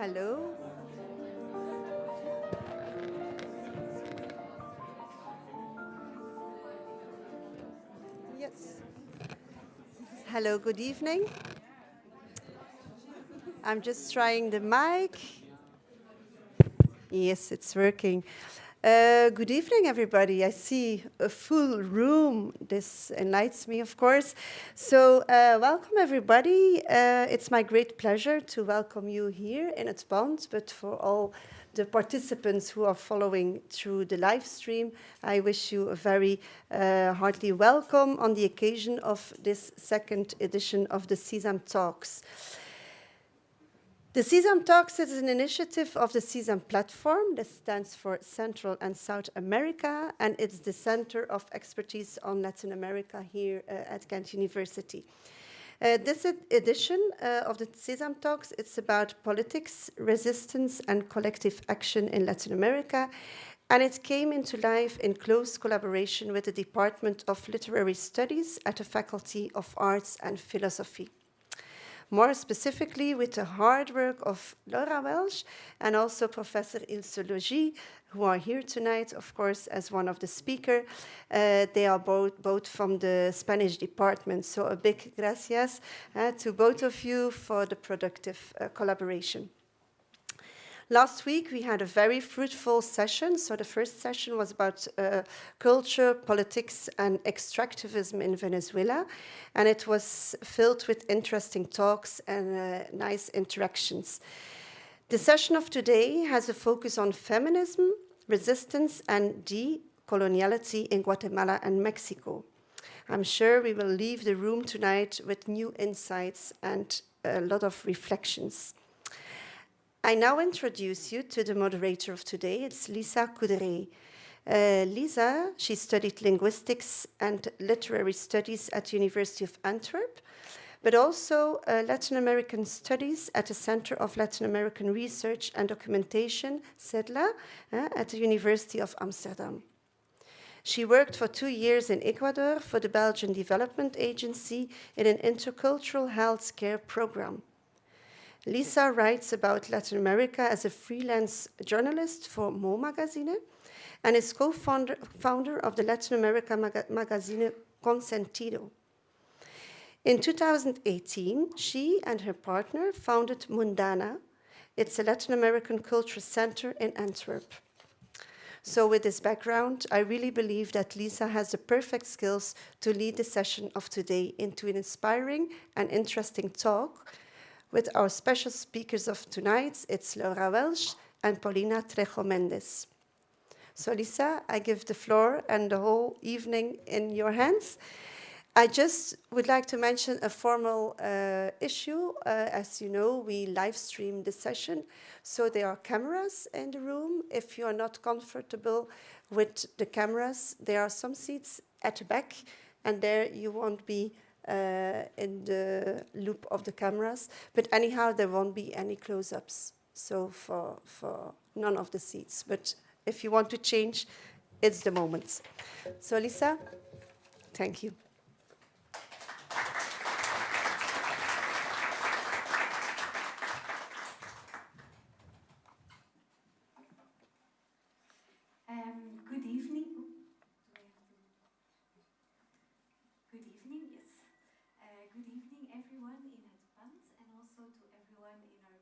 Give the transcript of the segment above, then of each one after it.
Hello. Yes. Hello, good evening. I'm just trying the mic. Yes, it's working. Good evening, everybody. I see a full room. This enlightens me, of course. So, welcome, everybody. It's my great pleasure to welcome you here in het Band, but for all the participants who are following through the live stream, I wish you a very heartily welcome on the occasion of this second edition of the CESAM Talks. The CESAM Talks is an initiative of the CESAM platform that stands for Central and South America, and it's the center of expertise on Latin America here at Ghent University. This edition of the CESAM Talks, it's about politics, resistance, and collective action in Latin America, and it came into life in close collaboration with the Department of Literary Studies at the Faculty of Arts and Philosophy. More specifically, with the hard work of Laura Welsh and also Professor Ilse Logie, who are here tonight, of course, as one of the speakers. They are both from the Spanish department, so a big gracias to both of you for the productive collaboration. Last week, we had a very fruitful session. So the first session was about culture, politics, and extractivism in Venezuela. And it was filled with interesting talks and nice interactions. The session of today has a focus on feminism, resistance, and decoloniality in Guatemala and Mexico. I'm sure we will leave the room tonight with new insights and a lot of reflections. I now introduce you to the moderator of today. It's Lisa Coudray. Lisa, she studied linguistics and literary studies at the University of Antwerp, but also Latin American studies at the Center of Latin American Research and Documentation, CEDLA, at the University of Amsterdam. She worked for 2 years in Ecuador for the Belgian Development Agency in an intercultural health care program. Lisa writes about Latin America as a freelance journalist for Mo Magazine and is co-founder of the Latin America magazine Consentido. In 2018, she and her partner founded Mundana. It's a Latin American culture center in Antwerp. So with this background, I really believe that Lisa has the perfect skills to lead the session of today into an inspiring and interesting talk with our special speakers of tonight. It's Laura Welsh and Paulina Trejo Mendes. So Lisa, I give the floor and the whole evening in your hands. I just would like to mention a formal issue. As you know, we live stream the session, so there are cameras in the room. If you are not comfortable with the cameras, there are some seats at the back, and there you won't be in the loop of the cameras. But anyhow, there won't be any close-ups, so for none of the seats. But if you want to change, it's the moment. So Lisa, thank you. Good evening. Good evening, yes. Good evening, everyone in het Band, and also to everyone in our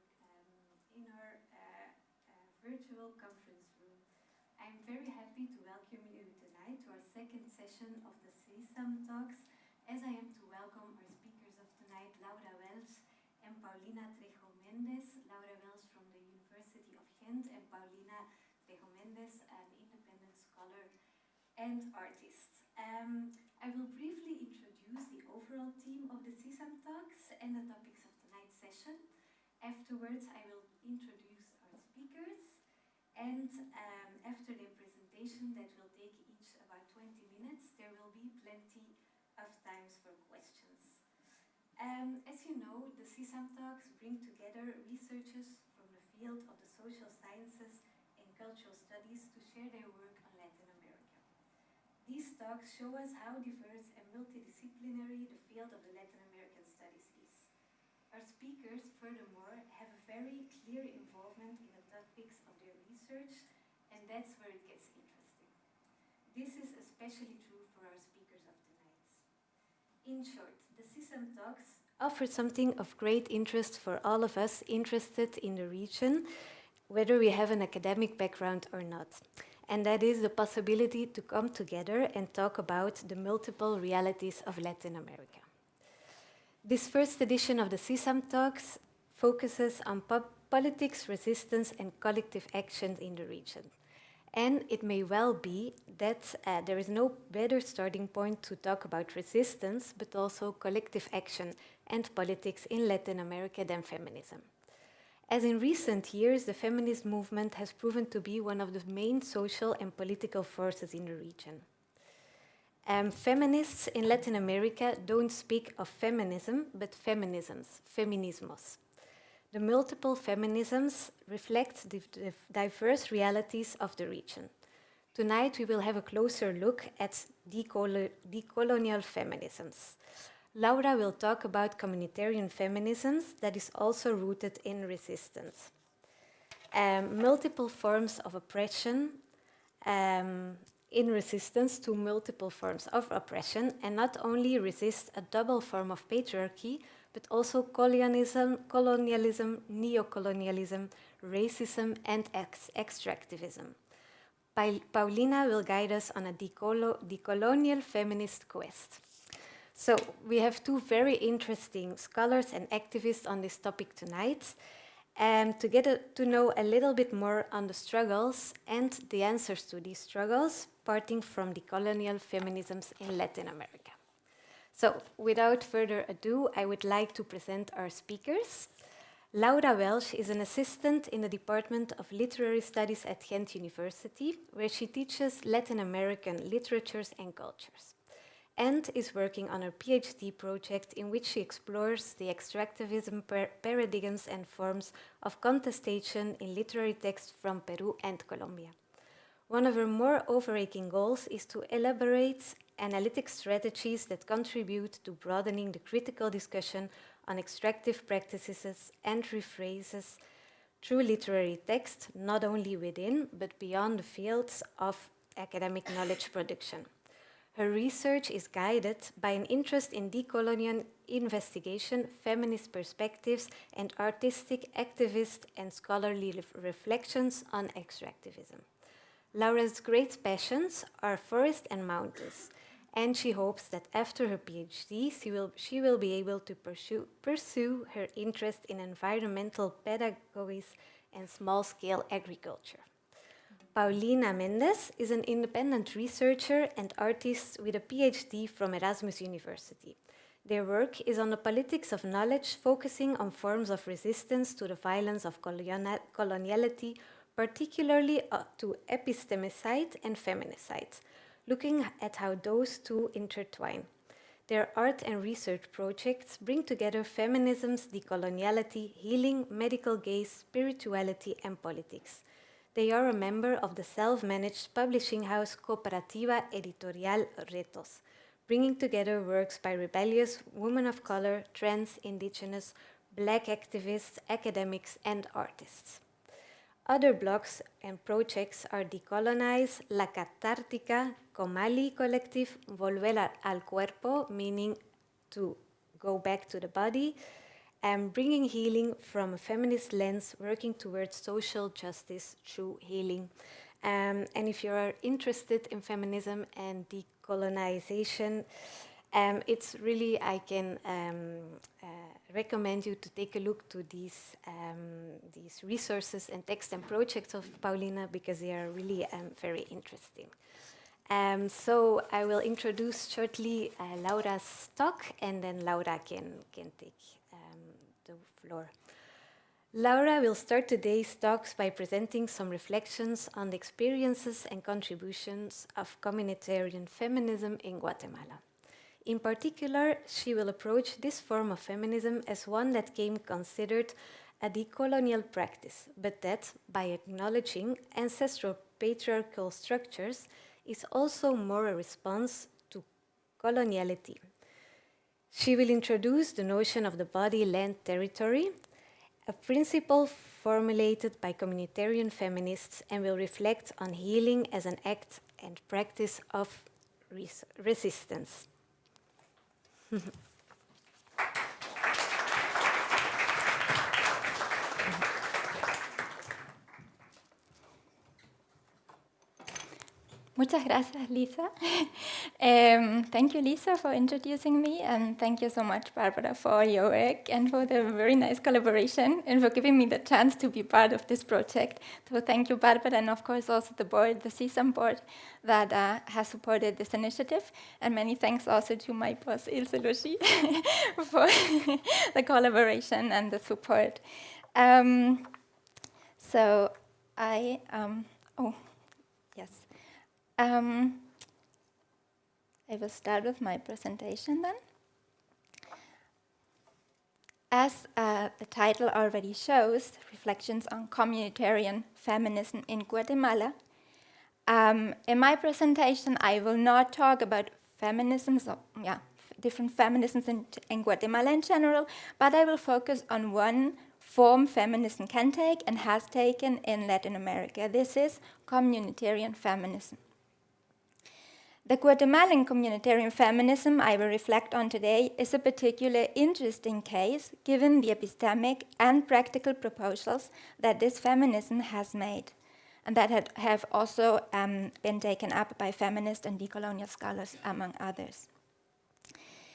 virtual conference room. I'm very happy to welcome you tonight to our second session of the CESAM Talks, as I am to welcome our speakers of tonight, Laura Welsh and Paulina Trejo Mendes. Laura Welsh from the University of Ghent and Paulina Trejo Mendes, an independent scholar and artist. I will briefly introduce the overall theme of the CESAM Talks and the topics of tonight's session. Afterwards, I will introduce our speakers, and after their presentation, that will take each about 20 minutes, there will be plenty of times for questions. As you know, the CESAM Talks bring together researchers from the field of the social sciences and cultural studies to share their work on Latin America. These talks show us how diverse and multidisciplinary the field of the Latin American studies is. Our speakers, furthermore, have a very clear involvement in the topics of their research, and that's where it gets interesting. This is especially true for our speakers of tonight. In short, the CESAM Talks offer something of great interest for all of us interested in the region, whether we have an academic background or not. And that is the possibility to come together and talk about the multiple realities of Latin America. This first edition of the CESAM Talks focuses on politics, resistance, and collective action in the region. And it may well be that there is no better starting point to talk about resistance, but also collective action and politics in Latin America than feminism. As in recent years, the feminist movement has proven to be one of the main social and political forces in the region. Feminists in Latin America don't speak of feminism, but feminisms, feminismos. The multiple feminisms reflect the diverse realities of the region. Tonight we will have a closer look at decolonial feminisms. Laura will talk about communitarian feminisms that is also rooted in resistance. Multiple forms of oppression in resistance to multiple forms of oppression, and not only resist a double form of patriarchy, but also colonialism, neocolonialism, racism, and extractivism. Paulina will guide us on a decolonial feminist quest. So we have two very interesting scholars and activists on this topic tonight, to get to know a little bit more on the struggles and the answers to these struggles, parting from decolonial feminisms in Latin America. So without further ado, I would like to present our speakers. Laura Welsh is an assistant in the Department of Literary Studies at Ghent University, where she teaches Latin American literatures and cultures, and is working on her PhD project in which she explores the extractivism paradigms and forms of contestation in literary texts from Peru and Colombia. One of her more overarching goals is to elaborate analytic strategies that contribute to broadening the critical discussion on extractive practices and rephrases through literary text, not only within but beyond the fields of academic knowledge production. Her research is guided by an interest in decolonial investigation, feminist perspectives, and artistic, activist, and scholarly reflections on extractivism. Laura's great passions are forests and mountains, and she hopes that after her PhD, she will be able to pursue her interest in environmental pedagogy and small-scale agriculture. Paulina Mendes is an independent researcher and artist with a PhD from Erasmus University. Their work is on the politics of knowledge, focusing on forms of resistance to the violence of coloniality, particularly to epistemicide and feminicide, looking at how those two intertwine. Their art and research projects bring together feminism's decoloniality, healing, medical gaze, spirituality, and politics. They are a member of the self-managed publishing house Cooperativa Editorial Retos, bringing together works by rebellious women of color, trans, indigenous, black activists, academics, and artists. Other blogs and projects are Decolonize, La Catártica, Comali Collective, Volver al Cuerpo, meaning to go back to the body, and bringing healing from a feminist lens, working towards social justice through healing. And if you are interested in feminism and decolonization, it's really, I can recommend you to take a look to these resources and texts and projects of Paulina, because they are really very interesting. So I will introduce shortly Laura's talk, and then Laura can take the floor. Laura will start today's talks by presenting some reflections on the experiences and contributions of communitarian feminism in Guatemala. In particular, she will approach this form of feminism as one that came considered a decolonial practice, but that, by acknowledging ancestral patriarchal structures, is also more a response to coloniality. She will introduce the notion of the body, land, territory, a principle formulated by communitarian feminists and will reflect on healing as an act and practice of resistance. Muchas gracias, Lisa. Thank you, Lisa, for introducing me, and thank you so much, Barbara, for your work and for the very nice collaboration and for giving me the chance to be part of this project. So thank you, Barbara, and of course also the board, the CESAM board, that has supported this initiative. And many thanks also to my boss, Ilse Lushi, for the collaboration and the support. So I, oh, yes. I will start with my presentation then. As the title already shows, Reflections on Communitarian Feminism in Guatemala, in my presentation I will not talk about feminisms, or, different feminisms in Guatemala in general, but I will focus on one form feminism can take and has taken in Latin America. This is communitarian feminism. The Guatemalan communitarian feminism I will reflect on today is a particularly interesting case given the epistemic and practical proposals that this feminism has made and that have also been taken up by feminist and decolonial scholars, among others.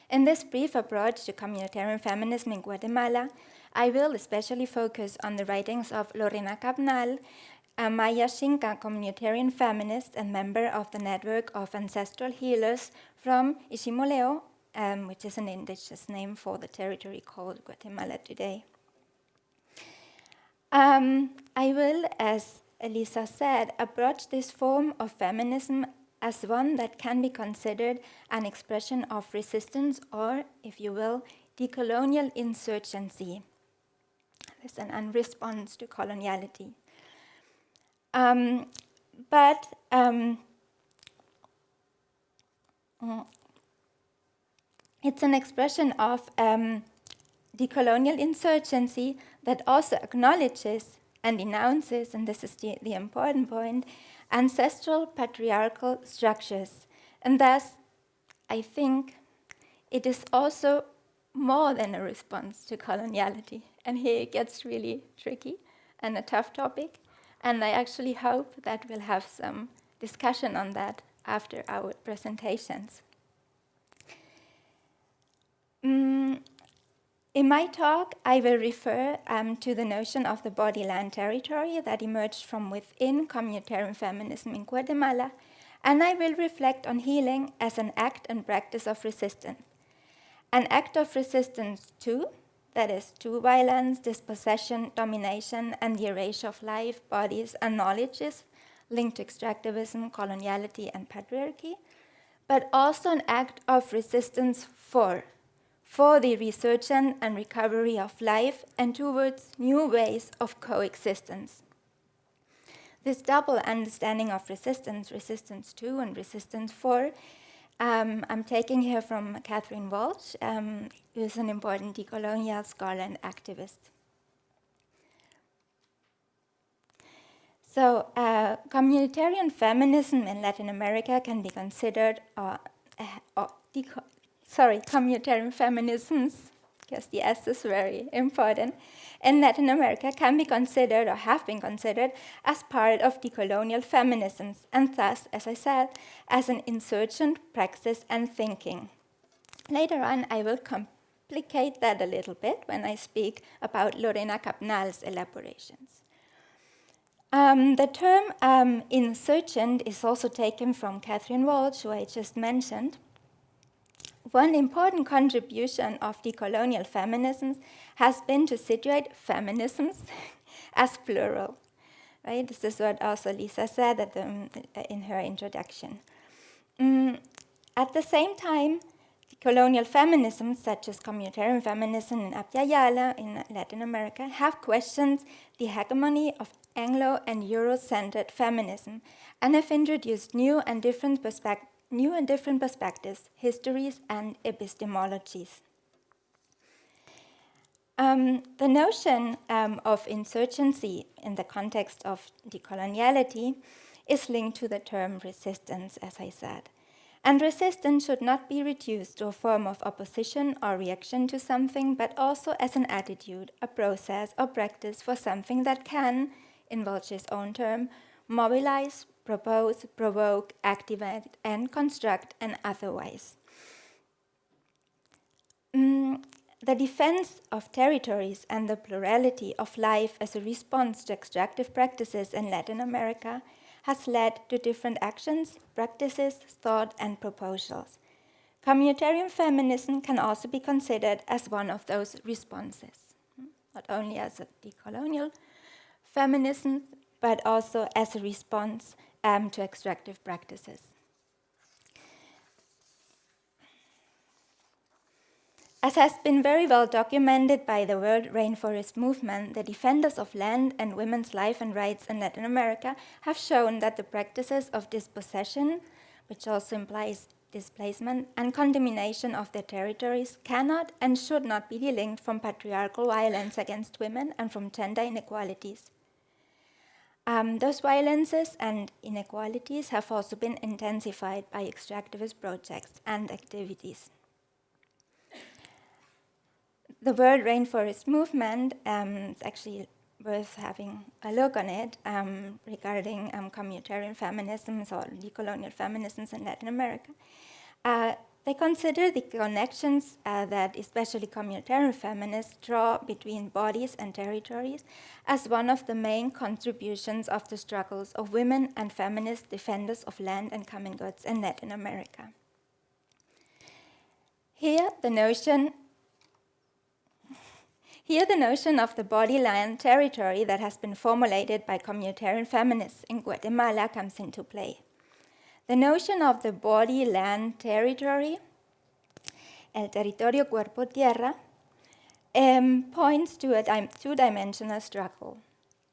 In this brief approach to communitarian feminism in Guatemala, I will especially focus on the writings of Lorena Cabnal, a Maya Xinca communitarian feminist and member of the network of ancestral healers from Ishimoleo, which is an indigenous name for the territory called Guatemala today. I will, as Elisa said, approach this form of feminism as one that can be considered an expression of resistance or, if you will, decolonial insurgency. It's an unresponse to coloniality. It's an expression of decolonial insurgency that also acknowledges and denounces, and this is the important point, ancestral patriarchal structures. And thus, I think it is also more than a response to coloniality. And here it gets really tricky and a tough topic. And I actually hope that we'll have some discussion on that after our presentations. In my talk, I will refer to the notion of the body-land territory that emerged from within communitarian feminism in Guatemala, and I will reflect on healing as an act and practice of resistance. An act of resistance to, that is, to violence, dispossession, domination, and the erasure of life, bodies, and knowledges linked to extractivism, coloniality, and patriarchy, but also an act of resistance for the resurgence and recovery of life and towards new ways of coexistence. This double understanding of resistance, resistance to and resistance for, I'm taking here from Catherine Walsh, who is an important decolonial scholar and activist. So, communitarian feminism in Latin America can be considered, communitarian feminisms, because the S is very important, in Latin America can be considered or have been considered as part of decolonial feminisms, and thus, as I said, as an insurgent praxis and thinking. Later on, I will complicate that a little bit when I speak about Lorena Cabnal's elaborations. The term insurgent is also taken from Catherine Walsh, who I just mentioned. One important contribution of decolonial feminisms has been to situate feminisms as plural. Right? This is what also Lisa said in her introduction. At the same time, decolonial feminisms, such as communitarian feminism in Abya Yala in Latin America, have questioned the hegemony of Anglo and Euro-centered feminism and have introduced new and different perspectives, histories, and epistemologies. The notion of insurgency in the context of decoloniality is linked to the term resistance, as I said. And resistance should not be reduced to a form of opposition or reaction to something, but also as an attitude, a process or practice for something that can, in Volch's own term, mobilize, propose, provoke, activate, and construct in other ways. The defense of territories and the plurality of life as a response to extractive practices in Latin America has led to different actions, practices, thought, and proposals. Communitarian feminism can also be considered as one of those responses, not only as a decolonial feminism, but also as a response to extractive practices. As has been very well documented by the World Rainforest Movement, the defenders of land and women's life and rights in Latin America have shown that the practices of dispossession, which also implies displacement and condemnation of their territories, cannot and should not be delinked from patriarchal violence against women and from gender inequalities. Those violences and inequalities have also been intensified by extractivist projects and activities. The World Rainforest Movement is actually worth having a look on it regarding communitarian feminisms or decolonial feminisms in Latin America. They consider the connections that especially communitarian feminists draw between bodies and territories as one of the main contributions of the struggles of women and feminist defenders of land and common goods in Latin America. Here, the notion of the body, land, territory that has been formulated by communitarian feminists in Guatemala comes into play. The notion of the body, land, territory, el territorio, cuerpo, tierra, points to a two-dimensional struggle,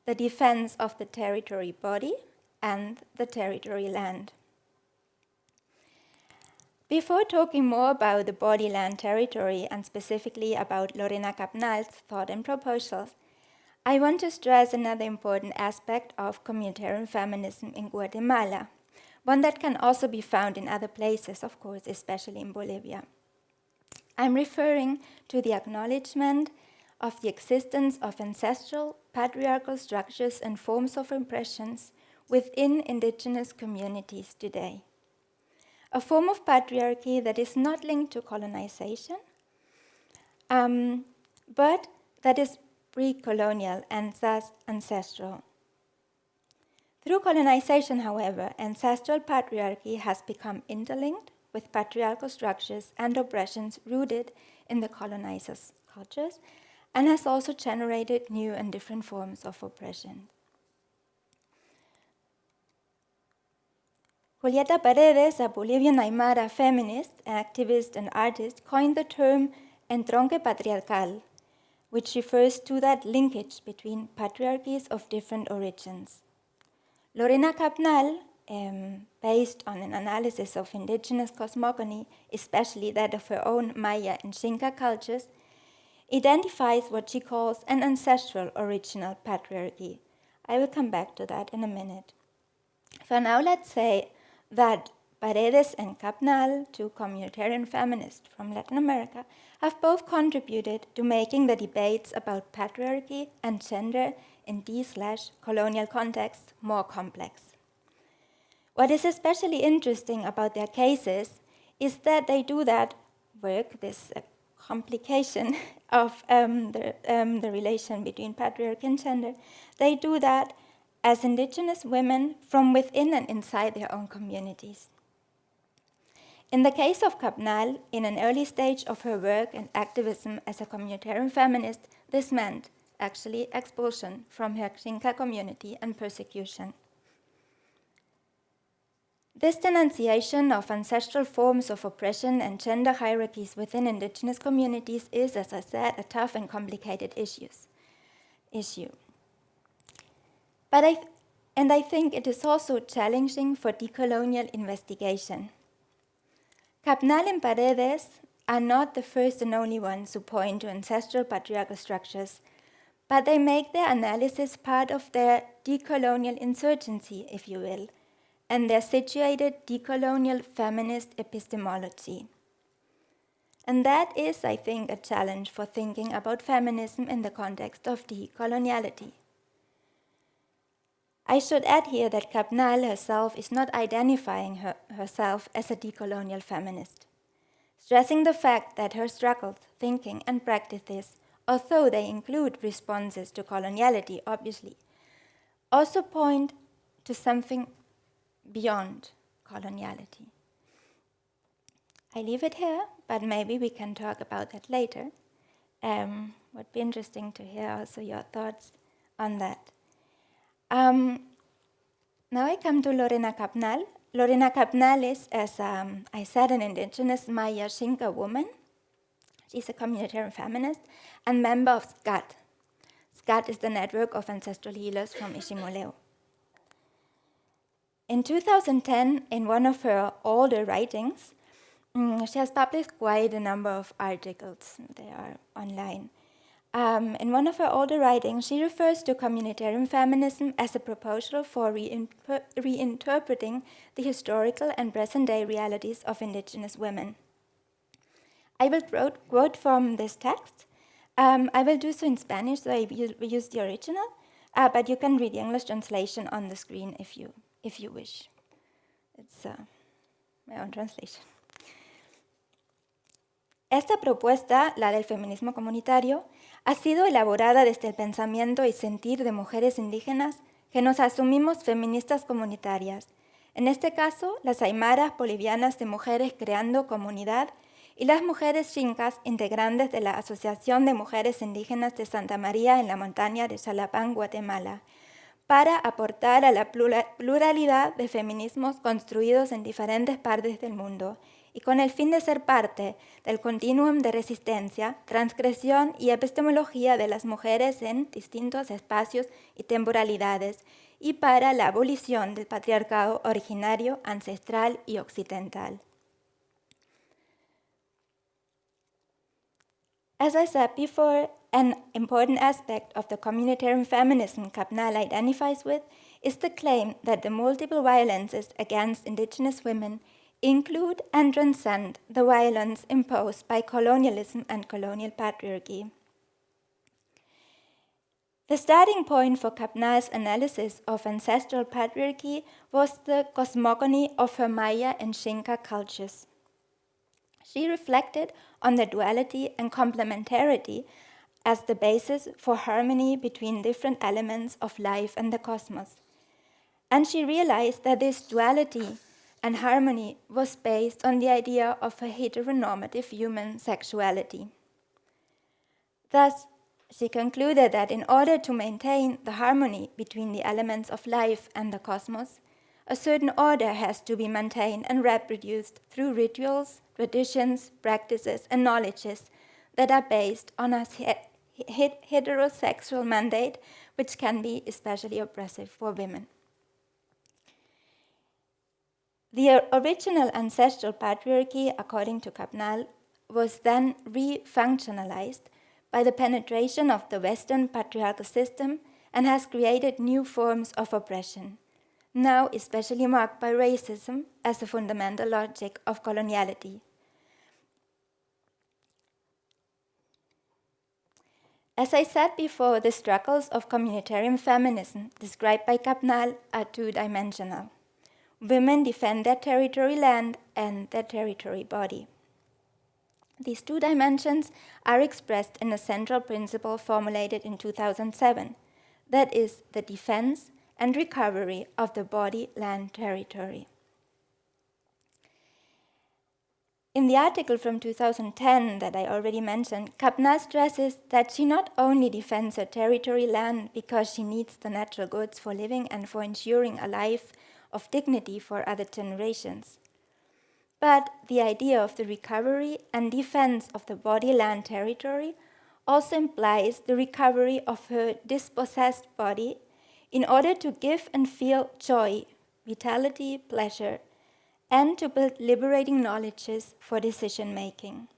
the defense of the territory body and the territory land. Before talking more about the body, land, territory, and specifically about Lorena Capnal's thought and proposals, I want to stress another important aspect of communitarian feminism in Guatemala, one that can also be found in other places, of course, especially in Bolivia. I'm referring to the acknowledgement of the existence of ancestral, patriarchal structures and forms of oppressions within indigenous communities today. A form of patriarchy that is not linked to colonization, but that is pre-colonial and thus ancestral. Through colonization, however, ancestral patriarchy has become interlinked with patriarchal structures and oppressions rooted in the colonizers' cultures, and has also generated new and different forms of oppression. Julieta Paredes, a Bolivian Aymara feminist, activist, and artist, coined the term entronque patriarcal, which refers to that linkage between patriarchies of different origins. Lorena Capnal, based on an analysis of indigenous cosmogony, especially that of her own Maya and Xinca cultures, identifies what she calls an ancestral original patriarchy. I will come back to that in a minute. For now, let's say that Paredes and Capnal, two communitarian feminists from Latin America, have both contributed to making the debates about patriarchy and gender in colonial contexts more complex. What is especially interesting about their cases is that they do that work, this complication of the relation between patriarchy and gender, they do that as indigenous women from within and inside their own communities. In the case of Capnal, in an early stage of her work and activism as a communitarian feminist, this meant actually expulsion from her Xinca community and persecution. This denunciation of ancestral forms of oppression and gender hierarchies within indigenous communities is, as I said, a tough and complicated issue. But I think it is also challenging for decolonial investigation. Capnal and Paredes are not the first and only ones who point to ancestral patriarchal structures, but they make their analysis part of their decolonial insurgency, if you will, and their situated decolonial feminist epistemology. And that is, I think, a challenge for thinking about feminism in the context of decoloniality. I should add here that Capnal herself is not identifying herself as a decolonial feminist, stressing the fact that her struggles, thinking, and practices, although they include responses to coloniality, obviously, also point to something beyond coloniality. I leave it here, but maybe we can talk about that later. Would be interesting to hear also your thoughts on that. Now I come to Lorena Capnal. Lorena Capnal is, as I said, an indigenous Maya Xinca woman. She's a communitarian feminist and member of SCAT. SCAT is the network of ancestral healers from Ishimoleo. In 2010, in one of her older writings, she has published quite a number of articles. They are online. In one of her older writings, she refers to communitarian feminism as a proposal for reinterpreting the historical and present-day realities of indigenous women. I will quote from this text. I will do so in Spanish, so I will use the original, but you can read the English translation on the screen if you wish. It's my own translation. Esta propuesta, la del feminismo comunitario, ha sido elaborada desde el pensamiento y sentir de mujeres indígenas que nos asumimos feministas comunitarias. En este caso, las aymaras bolivianas de mujeres creando comunidad y las mujeres xincas integrantes de la Asociación de Mujeres Indígenas de Santa María en la montaña de Xalapán, Guatemala, para aportar a la pluralidad de feminismos construidos en diferentes partes del mundo y con el fin de ser parte del continuum de resistencia, transgresión y epistemología de las mujeres en distintos espacios y temporalidades y para la abolición del patriarcado originario, ancestral y occidental. As I said before, an important aspect of the communitarian feminism Capnal identifies with is the claim that the multiple violences against indigenous women include and transcend the violence imposed by colonialism and colonial patriarchy. The starting point for Capnal's analysis of ancestral patriarchy was the cosmogony of her Maya and Xinca cultures. She reflected on the duality and complementarity as the basis for harmony between different elements of life and the cosmos. And she realized that this duality and harmony was based on the idea of a heteronormative human sexuality. Thus, she concluded that in order to maintain the harmony between the elements of life and the cosmos, a certain order has to be maintained and reproduced through rituals, traditions, practices, and knowledges that are based on a heterosexual mandate, which can be especially oppressive for women. The original ancestral patriarchy, according to Capnal, was then re-functionalized by the penetration of the Western patriarchal system and has created new forms of oppression, now especially marked by racism as a fundamental logic of coloniality. As I said before, the struggles of communitarian feminism described by Capnal are two-dimensional. Women defend their territory land and their territory body. These two dimensions are expressed in a central principle formulated in 2007, that is, the defense and recovery of the body, land, territory. In the article from 2010 that I already mentioned, Capnal stresses that she not only defends her territory land because she needs the natural goods for living and for ensuring a life of dignity for other generations, but the idea of the recovery and defense of the body, land, territory also implies the recovery of her dispossessed body in order to give and feel joy, vitality, pleasure, and to build liberating knowledges for decision-making.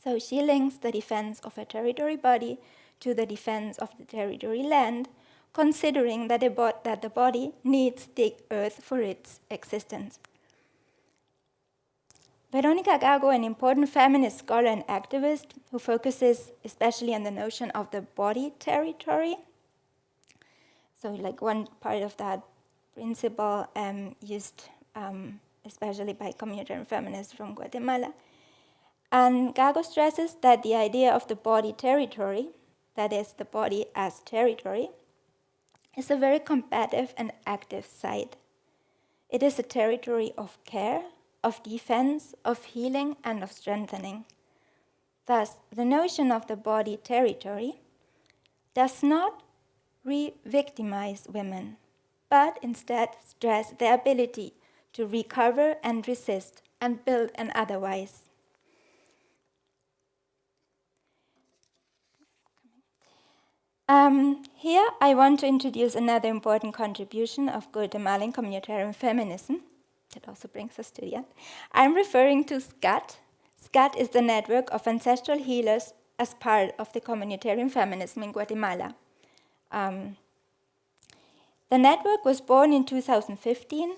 So she links the defense of a territory body to the defense of the territory land, considering that the body needs the earth for its existence. Veronica Gago, an important feminist scholar and activist who focuses especially on the notion of the body territory. So like one part of that principle used especially by communitarian feminists from Guatemala. And Gago stresses that the idea of the body territory, that is, the body as territory, is a very combative and active side. It is a territory of care, of defense, of healing, and of strengthening. Thus, the notion of the body territory does not re-victimize women, but instead stress their ability to recover and resist and build and otherwise. Here I want to introduce another important contribution of Guatemalan communitarian feminism. That also brings us to the end. I'm referring to SCAT. SCAT is the network of ancestral healers as part of the communitarian feminism in Guatemala. The network was born in 2015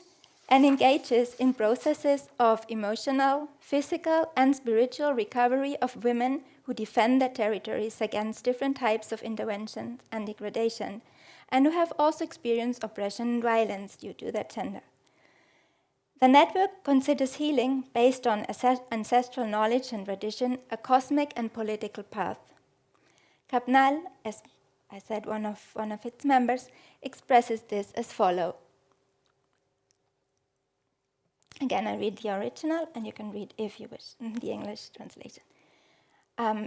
and engages in processes of emotional, physical, and spiritual recovery of women who defend their territories against different types of intervention and degradation, and who have also experienced oppression and violence due to their gender. The network considers healing based on ancestral knowledge and tradition a cosmic and political path. CAPNAL, as I said, one of its members, expresses this as follows. Again, I read the original, and you can read, if you wish, the English translation.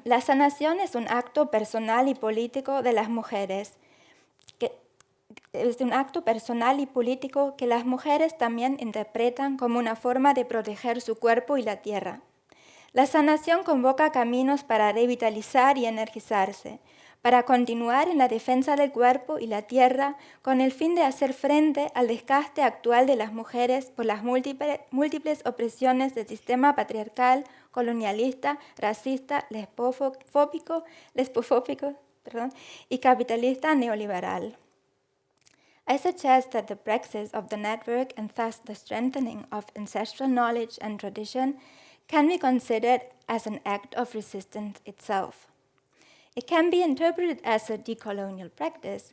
La sanación es un acto personal y político de las mujeres. Es un acto personal y político que las mujeres también interpretan como una forma de proteger su cuerpo y la tierra. La sanación convoca caminos para revitalizar y energizarse, para continuar en la defensa del cuerpo y la tierra con el fin de hacer frente al desgaste actual de las mujeres por las múltiples opresiones del sistema patriarcal, colonialista, racista, lesbofóbico y capitalista neoliberal. I suggest that the praxis of the network and thus the strengthening of ancestral knowledge and tradition can be considered as an act of resistance itself. It can be interpreted as a decolonial practice,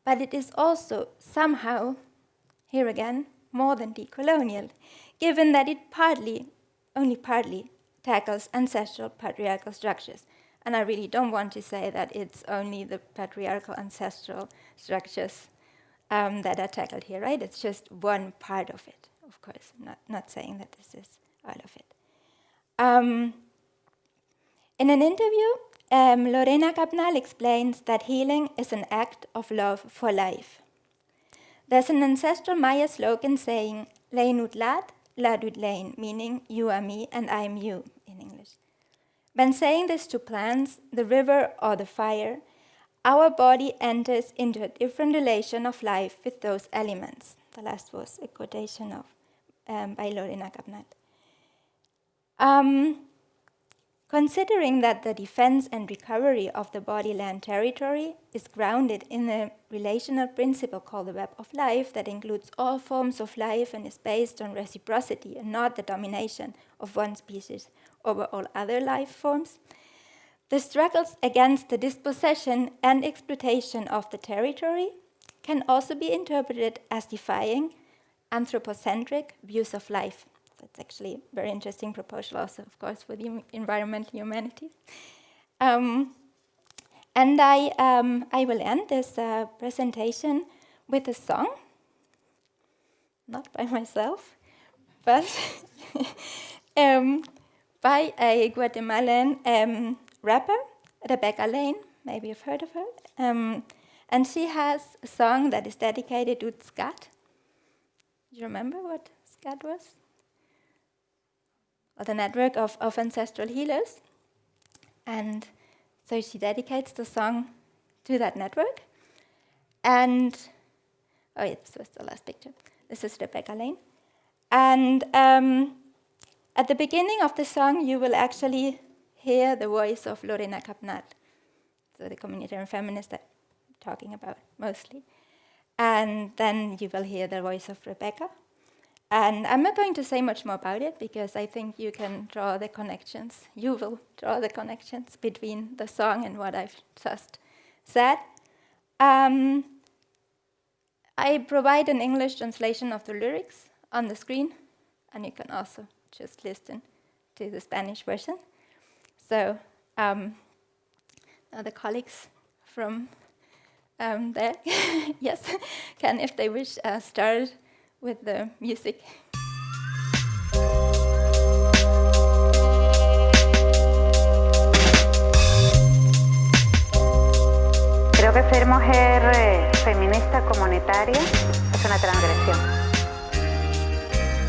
but it is also somehow, here again, more than decolonial, given that it only partly, tackles ancestral patriarchal structures. And I really don't want to say that it's only the patriarchal ancestral structures that are tackled here, right? It's just one part of it, of course, not saying that this is all of it. In an interview, Lorena Capnal explains that healing is an act of love for life. There's an ancestral Maya slogan saying, Lein ut lad, lad ut lein, meaning you are me and I am you in English. When saying this to plants, the river or the fire, our body enters into a different relation of life with those elements. The last was a quotation by Lorena Capnal. Considering that the defense and recovery of the body land territory is grounded in a relational principle called the web of life that includes all forms of life and is based on reciprocity and not the domination of one species over all other life forms, the struggles against the dispossession and exploitation of the territory can also be interpreted as defying anthropocentric views of life. That's actually a very interesting proposal also, of course, for the environmental humanities. And I will end this presentation with a song, not by myself, but by a Guatemalan rapper, Rebecca Lane. Maybe you've heard of her. And she has a song that is dedicated to SCAT. Do you remember what SCAT was? Or the network of ancestral healers. And so she dedicates the song to that network. And, oh yeah, this was the last picture. This is Rebecca Lane. And at the beginning of the song, you will actually hear the voice of Lorena Capnal, so the communitarian feminist that I'm talking about mostly. And then you will hear the voice of Rebecca. And I'm not going to say much more about it because I think you can draw the connections. You will draw the connections between the song and what I've just said. I provide an English translation of the lyrics on the screen, and you can also just listen to the Spanish version. So now the colleagues from there, yes, can, if they wish, start with the music. Creo que ser mujer feminista comunitaria es una transgresión.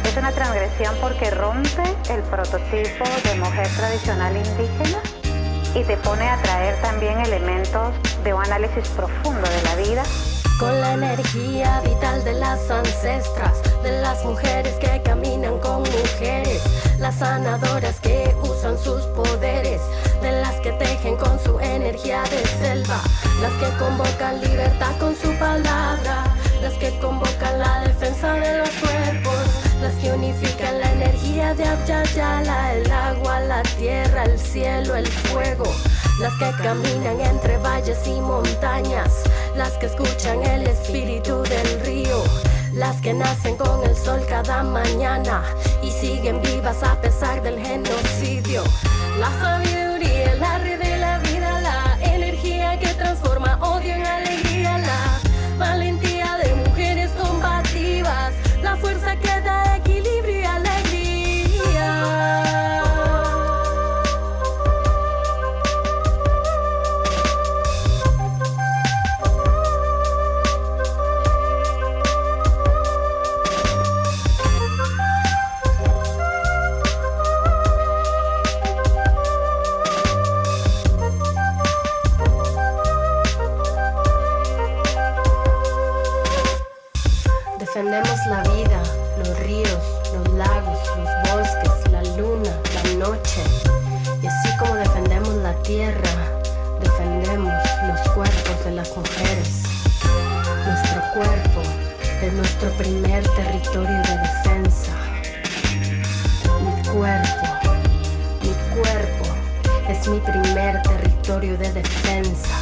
Es una transgresión porque rompe el prototipo de mujer tradicional indígena y te pone a traer también elementos de un análisis profundo de la vida. Con la energía vital de las ancestras, de las mujeres que caminan con mujeres, las sanadoras que usan sus poderes, de las que tejen con su energía de selva, las que convocan libertad con su palabra, las que convocan la defensa de los cuerpos, las que unifican la energía de Abyayala, el agua, la tierra, el cielo, el fuego, las que caminan entre valles y montañas, las que escuchan el espíritu del río, las que nacen con el sol cada mañana y siguen vivas a pesar del genocidio. La sabiduría, la red de la vida, la energía que transforma odio en alegría, la valentía de mujeres combativas, la fuerza que da equilibrio y alegría. Defendemos la vida, los ríos, los lagos, los bosques, la luna, la noche. Y así como defendemos la tierra, defendemos los cuerpos de las mujeres. Nuestro cuerpo es nuestro primer territorio de defensa. Mi cuerpo es mi primer territorio de defensa.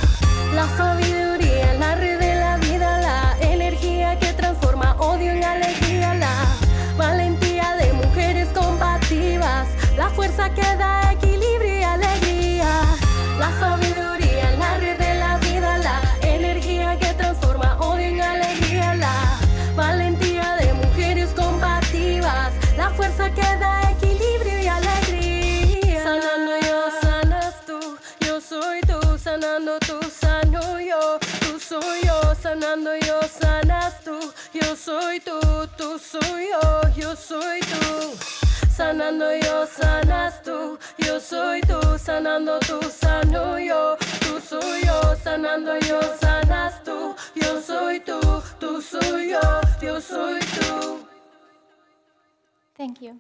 La sabiduría, la red de la vida, la energía que transforma odio en alegría, la valentía de mujeres combativas, la fuerza que da equilibrio y alegría. La sabiduría, la red de la vida, la energía que transforma odio en alegría, la valentía de mujeres combativas, la fuerza que da equilibrio y alegría. Sanando yo, sanas tú, yo soy tú, sanando tú, sano yo, tú soy yo, sanando yo, sanas tú, yo soy tú, tú soy yo soy tú. Sanando yo, sanas tú, yo soy tú, sanando tú, sano yo, tú soy yo, sanando yo, sanas tú, yo soy tú, tú soy yo soy tú. Thank you.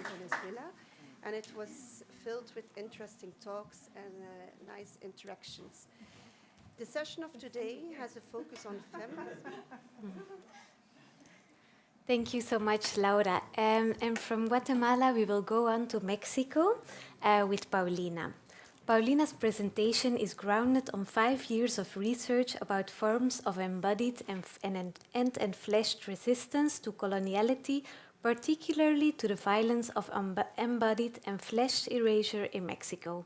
Venezuela, and it was filled with interesting talks and nice interactions. The session of today has a focus on feminism. Thank you so much, Laura. And from Guatemala, we will go on to Mexico with Paulina. Paulina's presentation is grounded on 5 years of research about forms of embodied and enfleshed resistance to coloniality, particularly to the violence of embodied and enfleshed erasure in Mexico.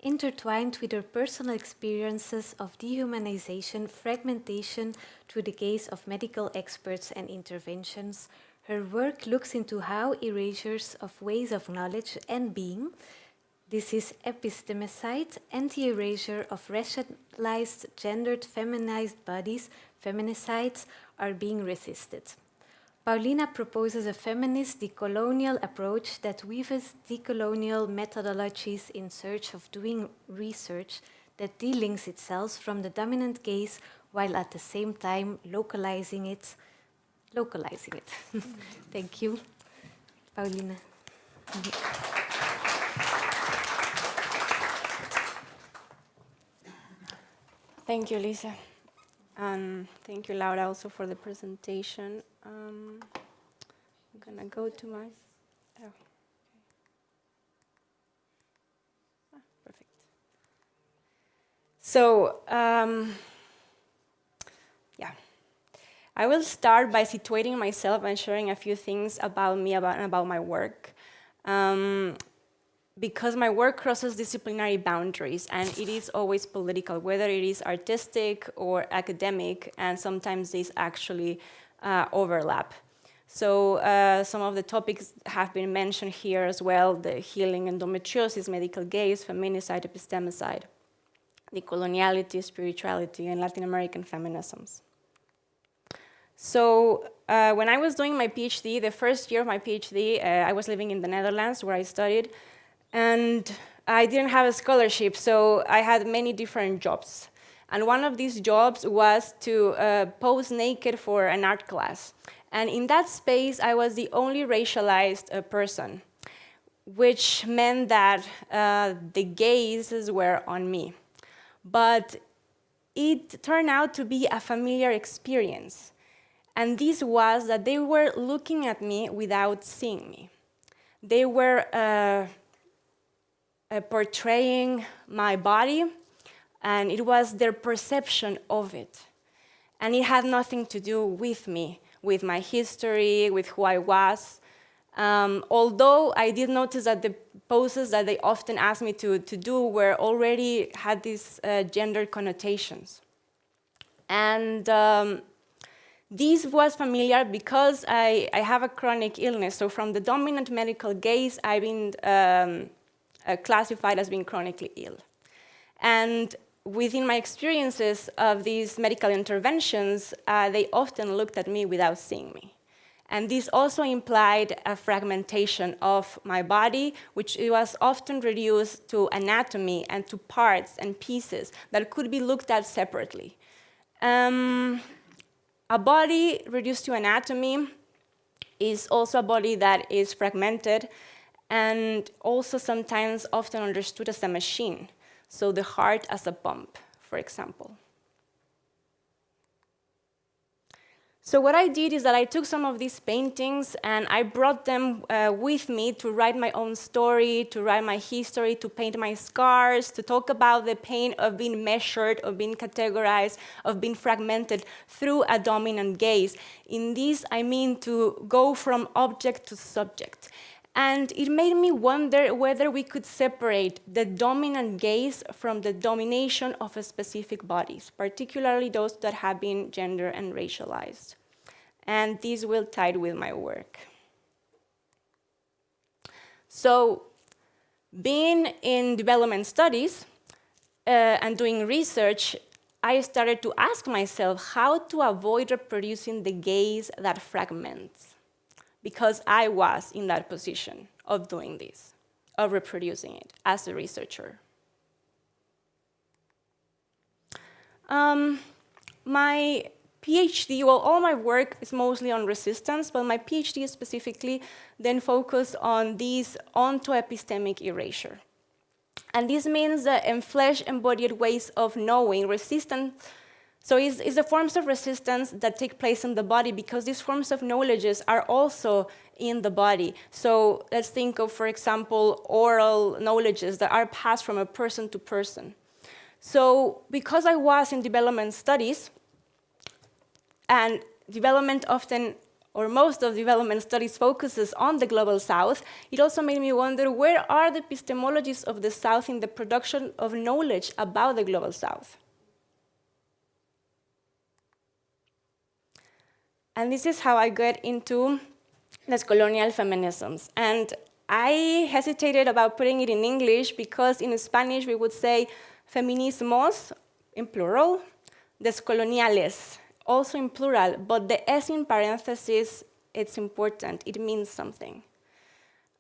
Intertwined with her personal experiences of dehumanization, fragmentation through the gaze of medical experts and interventions, her work looks into how erasures of ways of knowledge and being, this is epistemicide, anti-erasure of racialized, gendered, feminized bodies, feminicides, are being resisted. Paulina proposes a feminist decolonial approach that weaves decolonial methodologies in search of doing research that delinks itself from the dominant gaze while at the same time localizing it localizing it. Thank you. Paulina. Thank you, Lisa. And thank you, Laura, also for the presentation. I'm going to go to my... Oh. Perfect. So, I will start by situating myself and sharing a few things about me and about my work. Because my work crosses disciplinary boundaries, and it is always political, whether it is artistic or academic, and sometimes these actually overlap. So some of the topics have been mentioned here as well: the healing endometriosis, medical gaze, feminicide, epistemicide, the coloniality, spirituality, and Latin American feminisms. So when I was doing my PhD, the first year of my PhD, I was living in the Netherlands where I studied, and I didn't have a scholarship, so I had many different jobs. And one of these jobs was to pose naked for an art class. And in that space, I was the only racialized person, which meant that the gazes were on me. But it turned out to be a familiar experience. And this was that they were looking at me without seeing me. They were portraying my body, and it was their perception of it. And it had nothing to do with me, with my history, with who I was. Although I did notice that the poses that they often asked me to do were already had these gender connotations. And this was familiar because I have a chronic illness. So from the dominant medical gaze, I've been classified as being chronically ill. And within my experiences of these medical interventions, they often looked at me without seeing me. And this also implied a fragmentation of my body, which was often reduced to anatomy and to parts and pieces that could be looked at separately. A body reduced to anatomy is also a body that is fragmented and also sometimes often understood as a machine. So the heart as a pump, for example. So what I did is that I took some of these paintings and I brought them with me to write my own story, to write my history, to paint my scars, to talk about the pain of being measured, of being categorized, of being fragmented through a dominant gaze. In this, I mean to go from object to subject. And it made me wonder whether we could separate the dominant gaze from the domination of specific bodies, particularly those that have been gender and racialized. And this will tie with my work. So, being in development studies and doing research, I started to ask myself how to avoid reproducing the gaze that fragments. Because I was in that position of doing this, of reproducing it as a researcher. My PhD, well, all my work is mostly on resistance, but my PhD specifically then focused on these onto-epistemic erasure. And this means the enfleshed, embodied ways of knowing resistance. So it's the forms of resistance that take place in the body because these forms of knowledges are also in the body. So let's think of, for example, oral knowledges that are passed from a person to person. So because I was in development studies, and development often, or most of development studies focuses on the Global South, it also made me wonder where are the epistemologies of the South in the production of knowledge about the Global South? And this is how I got into these colonial feminisms. And I hesitated about putting it in English because in Spanish we would say feminismos, in plural, descoloniales, also in plural, but the S in parentheses, it's important, it means something.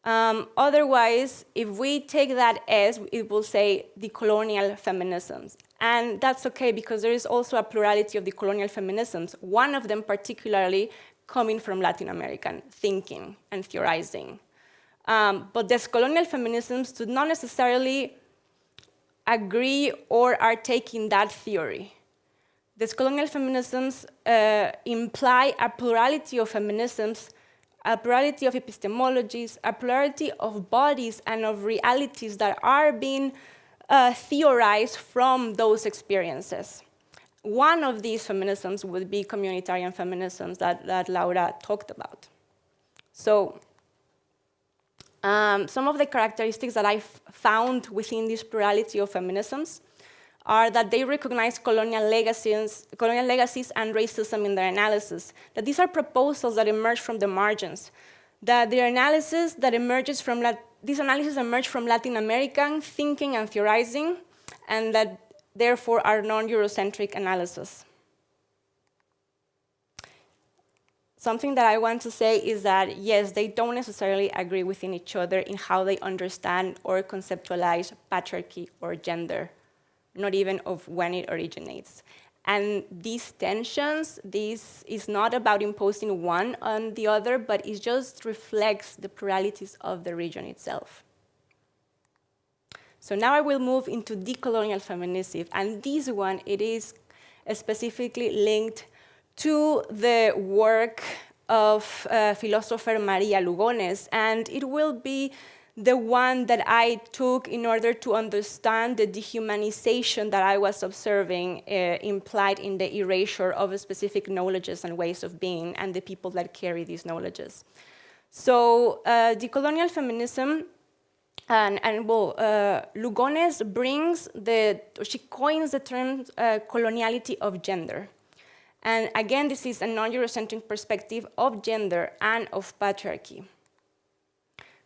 Otherwise, if we take that S, it will say the colonial feminisms. And that's okay because there is also a plurality of the colonial feminisms. One of them particularly coming from Latin American thinking and theorizing. But these colonial feminisms do not necessarily agree or are taking that theory. These colonial feminisms imply a plurality of feminisms, a plurality of epistemologies, a plurality of bodies and of realities that are being theorized from those experiences. One of these feminisms would be communitarian feminisms that Laura talked about. So some of the characteristics that I found within this plurality of feminisms are that they recognize colonial legacies and racism in their analysis, that these are proposals that emerge from the margins, that their analysis that emerges from these analyses emerge from Latin American thinking and theorizing, and that therefore are non-Eurocentric analysis. Something that I want to say is that, yes, they don't necessarily agree within each other in how they understand or conceptualize patriarchy or gender, not even of when it originates. And these tensions, this is not about imposing one on the other, but it just reflects the pluralities of the region itself. So now I will move into decolonial feminism, and this one, it is specifically linked to the work of philosopher Maria Lugones, and it will be the one that I took in order to understand the dehumanization that I was observing implied in the erasure of specific knowledges and ways of being and the people that carry these knowledges. So decolonial feminism, Lugones she coins the term coloniality of gender. And again, this is a non-Eurocentric perspective of gender and of patriarchy.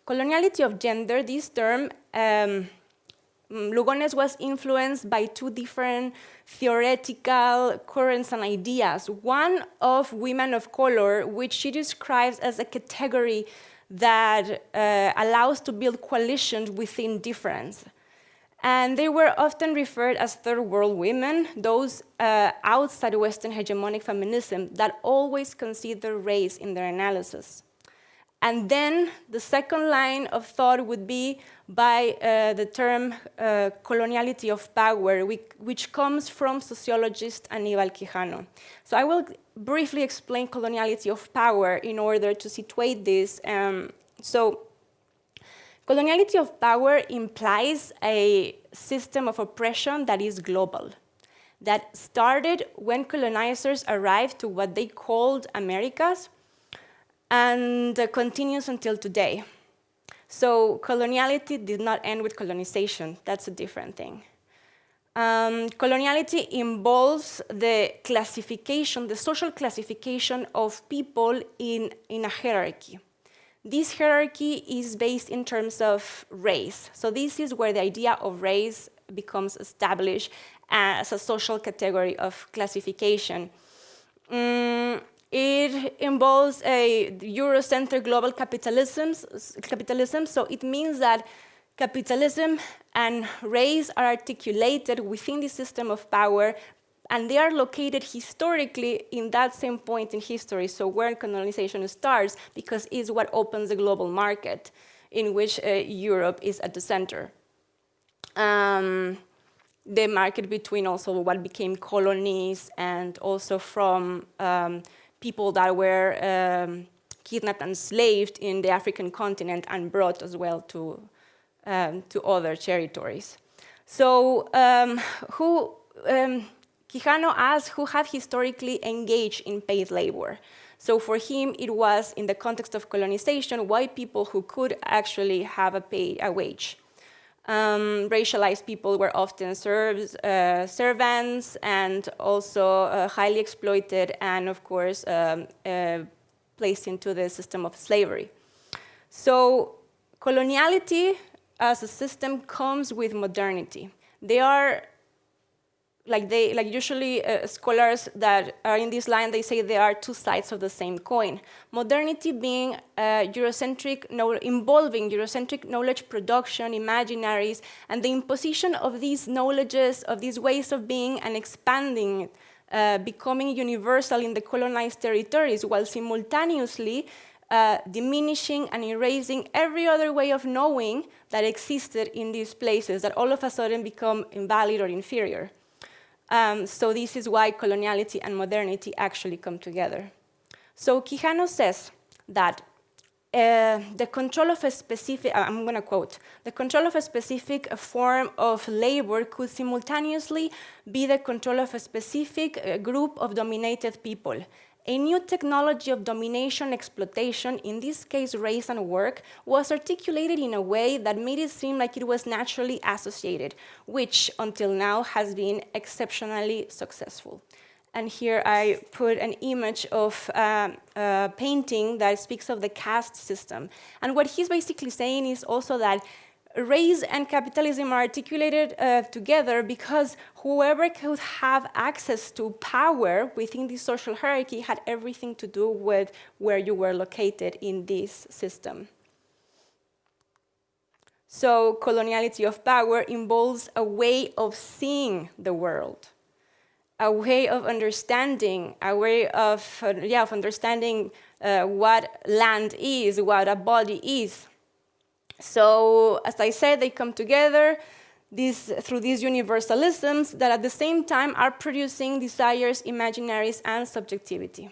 Coloniality of gender, this term, Lugones was influenced by two different theoretical currents and ideas. One of women of color, which she describes as a category that allows to build coalitions within difference. And they were often referred as third world women, those outside Western hegemonic feminism that always consider race in their analysis. And then the second line of thought would be by the term coloniality of power, which comes from sociologist Aníbal Quijano. So I will briefly explain coloniality of power in order to situate this. Coloniality of power implies a system of oppression that is global, that started when colonizers arrived to what they called Americas, and continues until today. So coloniality did not end with colonization. That's a different thing. Coloniality involves the classification, the social classification of people in a hierarchy. This hierarchy is based in terms of race. So this is where the idea of race becomes established as a social category of classification. It involves a Eurocentric global capitalism, so it means that capitalism and race are articulated within the system of power, and they are located historically in that same point in history, so where colonization starts, because it's what opens the global market, in which Europe is at the center. The market between also what became colonies and also from people that were kidnapped and enslaved in the African continent and brought as well to other territories. So Quijano asked who had historically engaged in paid labor. So for him, it was in the context of colonization, white people who could actually have a wage. Racialized people were often servants and also highly exploited and, of course, placed into the system of slavery. So coloniality as a system comes with modernity. They are usually scholars that are in this line, they say there are two sides of the same coin. Modernity being involving Eurocentric knowledge production, imaginaries, and the imposition of these knowledges, of these ways of being, and expanding becoming universal in the colonized territories, while simultaneously diminishing and erasing every other way of knowing that existed in these places, that all of a sudden become invalid or inferior. So this is why coloniality and modernity actually come together. So Quijano says that the control of a specific, I'm going to quote, the control of a specific form of labor could simultaneously be the control of a specific group of dominated people. A new technology of domination, exploitation, in this case race and work, was articulated in a way that made it seem like it was naturally associated, which until now has been exceptionally successful. And here I put an image of a painting that speaks of the caste system. And what he's basically saying is also that race and capitalism are articulated together because whoever could have access to power within the social hierarchy had everything to do with where you were located in this system. So coloniality of power involves a way of seeing the world, a way of understanding, a way of understanding what land is, what a body is. So, as I said, they come together through these universalisms that at the same time are producing desires, imaginaries, and subjectivity.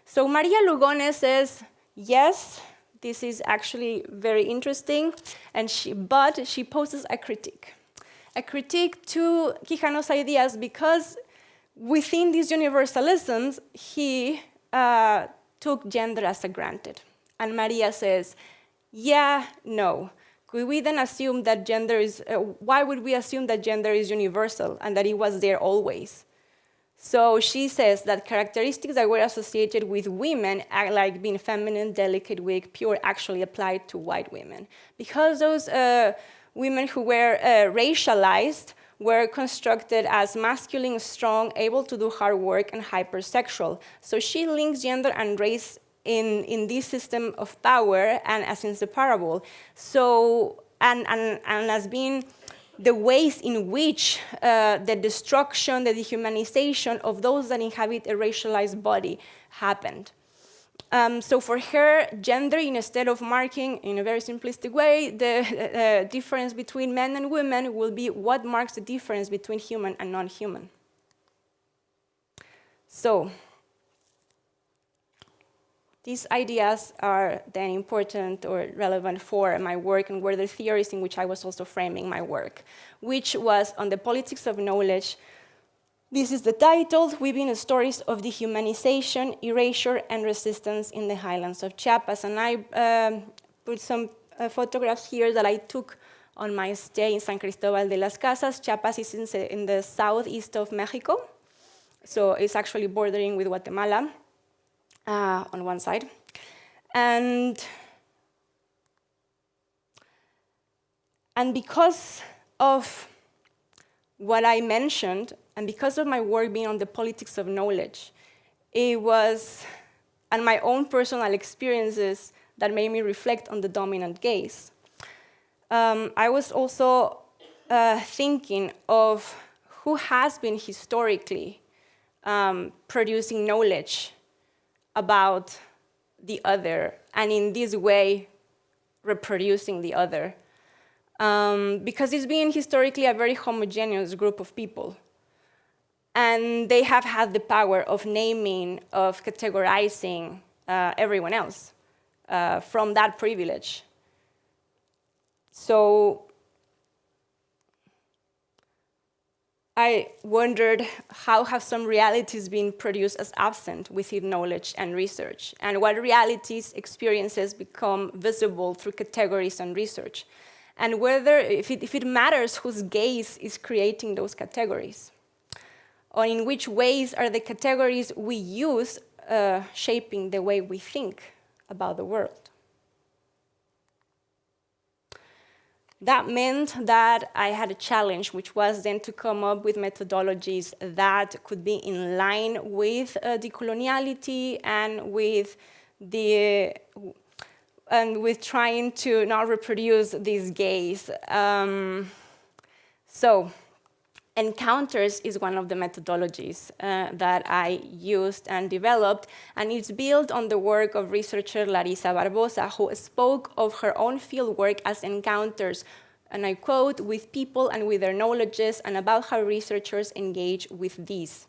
So Maria Lugones says, yes, this is actually very interesting, but she poses a critique to Quijano's ideas because within these universalisms, he took gender as a granted. And Maria says, yeah, no. Could we then assume that gender is, why would we assume that gender is universal and that it was there always? So she says that characteristics that were associated with women, like being feminine, delicate, weak, pure, actually applied to white women. Because those women who were racialized were constructed as masculine, strong, able to do hard work, and hypersexual. So she links gender and race in this system of power and as inseparable. So, and as being the ways in which the destruction, the dehumanization of those that inhabit a racialized body happened. So for her, gender, instead of marking, in a very simplistic way, the difference between men and women will be what marks the difference between human and non-human. So, these ideas are then important or relevant for my work and were the theories in which I was also framing my work, which was on the politics of knowledge. This is the title, Weaving Stories of Dehumanization, Erasure, and Resistance in the Highlands of Chiapas. And I put some photographs here that I took on my stay in San Cristobal de las Casas. Chiapas is in the southeast of Mexico, so it's actually bordering with Guatemala. On one side. And because of what I mentioned, and because of my work being on the politics of knowledge, it was, and my own personal experiences that made me reflect on the dominant gaze. I was also thinking of who has been historically producing knowledge about the other, and in this way, reproducing the other. Because it's been historically a very homogeneous group of people. And they have had the power of naming, of categorizing everyone else from that privilege. So I wondered how have some realities been produced as absent within knowledge and research, and what realities, experiences become visible through categories and research, and whether, if it matters whose gaze is creating those categories, or in which ways are the categories we use shaping the way we think about the world. That meant that I had a challenge, which was then to come up with methodologies that could be in line with decoloniality and with trying to not reproduce this gaze. So Encounters is one of the methodologies that I used and developed, and it's built on the work of researcher Larissa Barbosa, who spoke of her own fieldwork as encounters, and I quote, with people and with their knowledges, and about how researchers engage with these.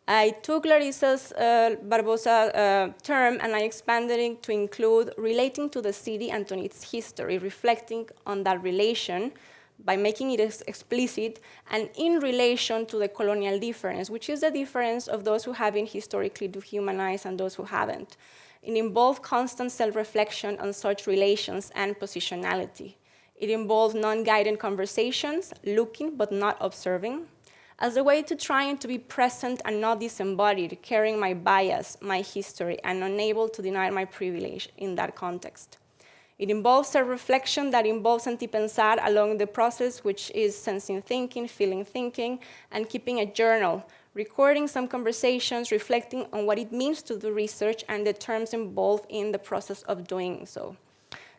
I took Larissa's Barbosa term and I expanded it to include relating to the city and to its history, reflecting on that relation by making it explicit, and in relation to the colonial difference, which is the difference of those who have been historically dehumanized and those who haven't. It involves constant self-reflection on such relations and positionality. It involves non-guided conversations, looking but not observing, as a way to trying to be present and not disembodied, carrying my bias, my history, and unable to deny my privilege in that context. It involves self-reflection that involves antipensar along the process, which is sensing thinking, feeling thinking, and keeping a journal, recording some conversations, reflecting on what it means to do research and the terms involved in the process of doing so.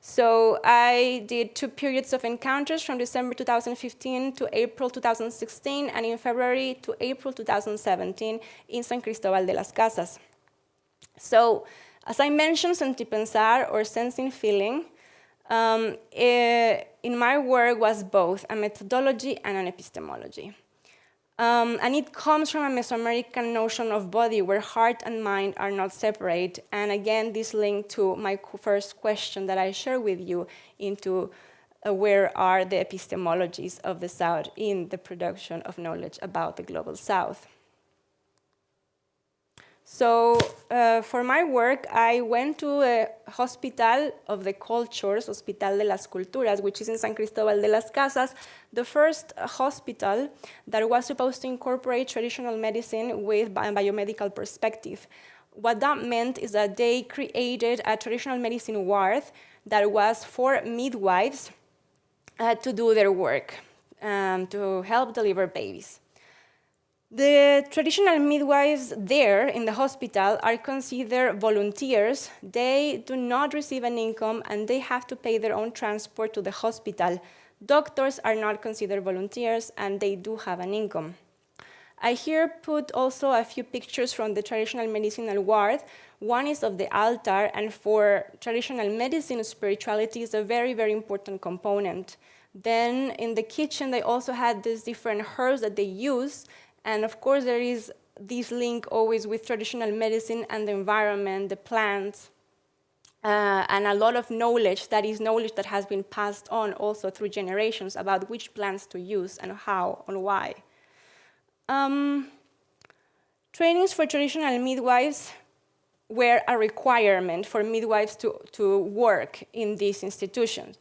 So I did 2 periods of encounters from December 2015 to April 2016, and in February to April 2017 in San Cristobal de las Casas. So, as I mentioned, sentipensar, or sensing feeling, in my work was both a methodology and an epistemology. And it comes from a Mesoamerican notion of body where heart and mind are not separate. And again, this linked to my first question that I share with you into where are the epistemologies of the South in the production of knowledge about the Global South. So for my work, I went to a Hospital of the Cultures, Hospital de las Culturas, which is in San Cristobal de las Casas, the first hospital that was supposed to incorporate traditional medicine with a biomedical perspective. What that meant is that they created a traditional medicine ward that was for midwives to do their work, to help deliver babies. The traditional midwives there in the hospital are considered volunteers. They do not receive an income and they have to pay their own transport to the hospital. Doctors are not considered volunteers and they do have an income. I here put also a few pictures from the traditional medicinal ward. One is of the altar, and for traditional medicine, spirituality is a very, very important component. Then in the kitchen, they also had these different herbs that they use. And of course, there is this link always with traditional medicine and the environment, the plants, and a lot of knowledge that is knowledge that has been passed on also through generations about which plants to use and how and why. Trainings for traditional midwives were a requirement for midwives to work in these institutions.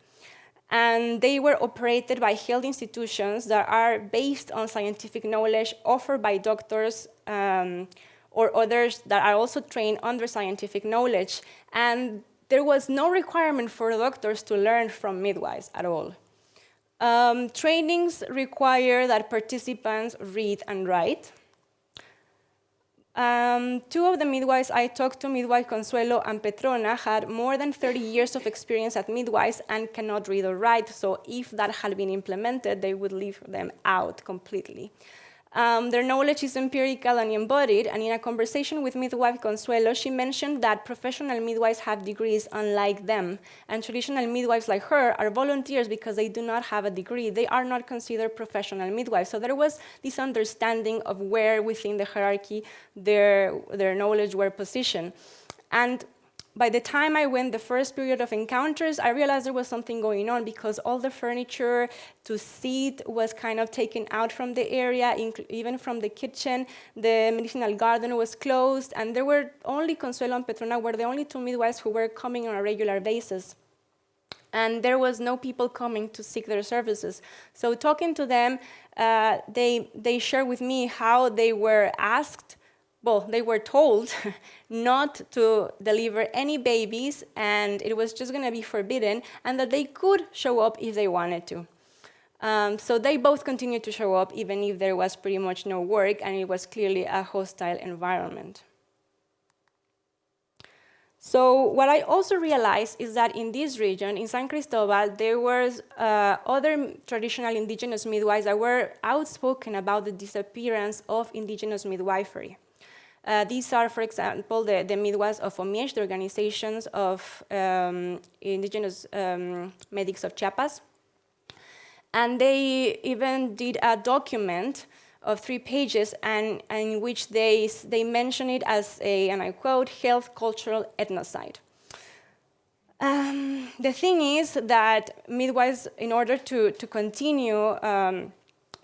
And they were operated by health institutions that are based on scientific knowledge offered by doctors or others that are also trained under scientific knowledge. And there was no requirement for doctors to learn from midwives at all. Trainings require that participants read and write. 2 of the midwives I talked to, midwife Consuelo and Petrona, had more than 30 years of experience as midwives and cannot read or write, so if that had been implemented, they would leave them out completely. Their knowledge is empirical and embodied, and in a conversation with midwife Consuelo, she mentioned that professional midwives have degrees unlike them, and traditional midwives like her are volunteers because they do not have a degree. They are not considered professional midwives. So there was this understanding of where within the hierarchy their knowledge were positioned. And by the time I went the first period of encounters, I realized there was something going on because all the furniture to sit was kind of taken out from the area, even from the kitchen. The medicinal garden was closed, and there were only Consuelo and Petrona were the only 2 midwives who were coming on a regular basis. And there was no people coming to seek their services. So talking to them, they shared with me how they were asked, well, they were told not to deliver any babies, and it was just going to be forbidden, and that they could show up if they wanted to. So they both continued to show up, even if there was pretty much no work, and it was clearly a hostile environment. So what I also realized is that in this region, in San Cristobal, there was other traditional indigenous midwives that were outspoken about the disappearance of indigenous midwifery. These are, for example, the midwives of OMIESH, the organizations of indigenous medics of Chiapas. And they even did a document of 3 pages, and in which they mention it as a, and I quote, health cultural ethnocide. The thing is that midwives, in order to continue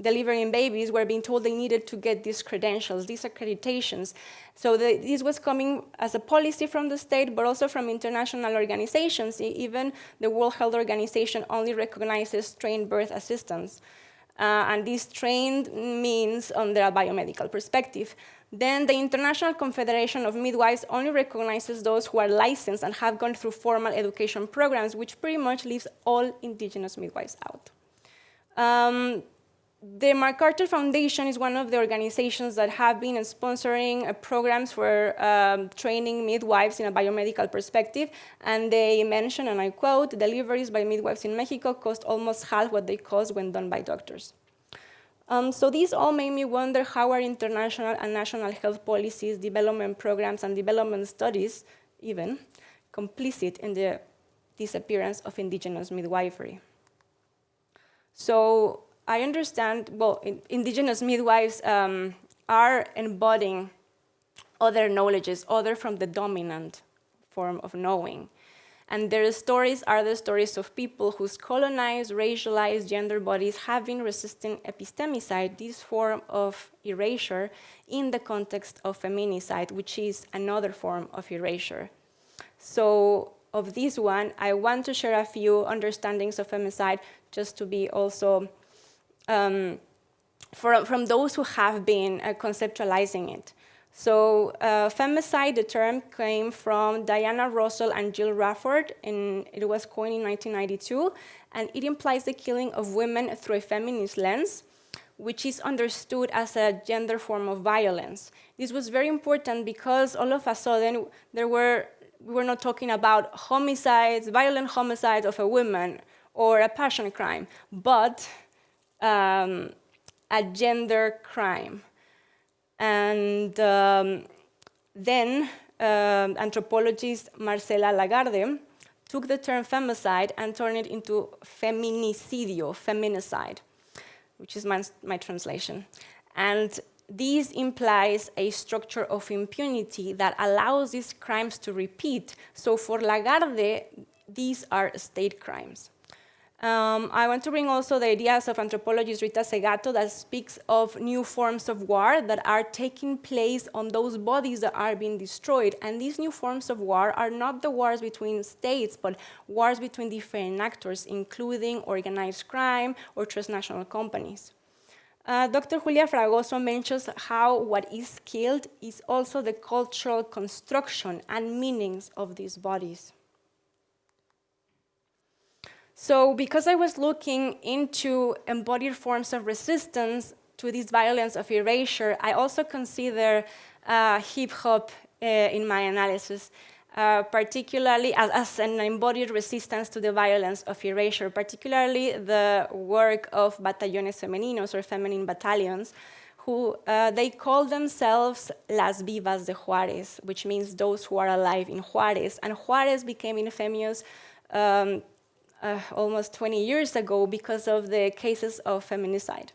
delivering babies, were being told they needed to get these credentials, these accreditations. So this was coming as a policy from the state, but also from international organizations. Even the World Health Organization only recognizes trained birth assistants. And this trained means under a biomedical perspective. Then the International Confederation of Midwives only recognizes those who are licensed and have gone through formal education programs, which pretty much leaves all indigenous midwives out. The MacArthur Foundation is one of the organizations that have been sponsoring programs for training midwives in a biomedical perspective, and they mention, and I quote, deliveries by midwives in Mexico cost almost half what they cost when done by doctors. So these all made me wonder how are international and national health policies, development programs, and development studies even complicit in the disappearance of indigenous midwifery. So I understand, well, indigenous midwives are embodying other knowledges, other from the dominant form of knowing. And their stories are the stories of people whose colonized, racialized gender bodies have been resisting epistemicide, this form of erasure, in the context of feminicide, which is another form of erasure. So of this one, I want to share a few understandings of femicide just to be also from those who have been conceptualizing it. So femicide, the term came from Diana Russell and Jill Rafford, and it was coined in 1992, and it implies the killing of women through a feminist lens, which is understood as a gender form of violence. This was very important because all of a sudden we were not talking about homicides, violent homicides of a woman or a passion crime, but a gender crime. And then anthropologist Marcela Lagarde took the term femicide and turned it into feminicidio, feminicide, which is my translation. And this implies a structure of impunity that allows these crimes to repeat. So for Lagarde, these are state crimes. I want to bring also the ideas of anthropologist Rita Segato that speaks of new forms of war that are taking place on those bodies that are being destroyed. And these new forms of war are not the wars between states, but wars between different actors, including organized crime or transnational companies. Dr. Julia Fragoso mentions how what is killed is also the cultural construction and meanings of these bodies. So because I was looking into embodied forms of resistance to this violence of erasure, I also consider hip-hop in my analysis, particularly as an embodied resistance to the violence of erasure, particularly the work of batallones femeninos, or feminine battalions, who they call themselves Las Vivas de Juárez, which means those who are alive in Juárez. And Juárez became infamous almost 20 years ago because of the cases of feminicide.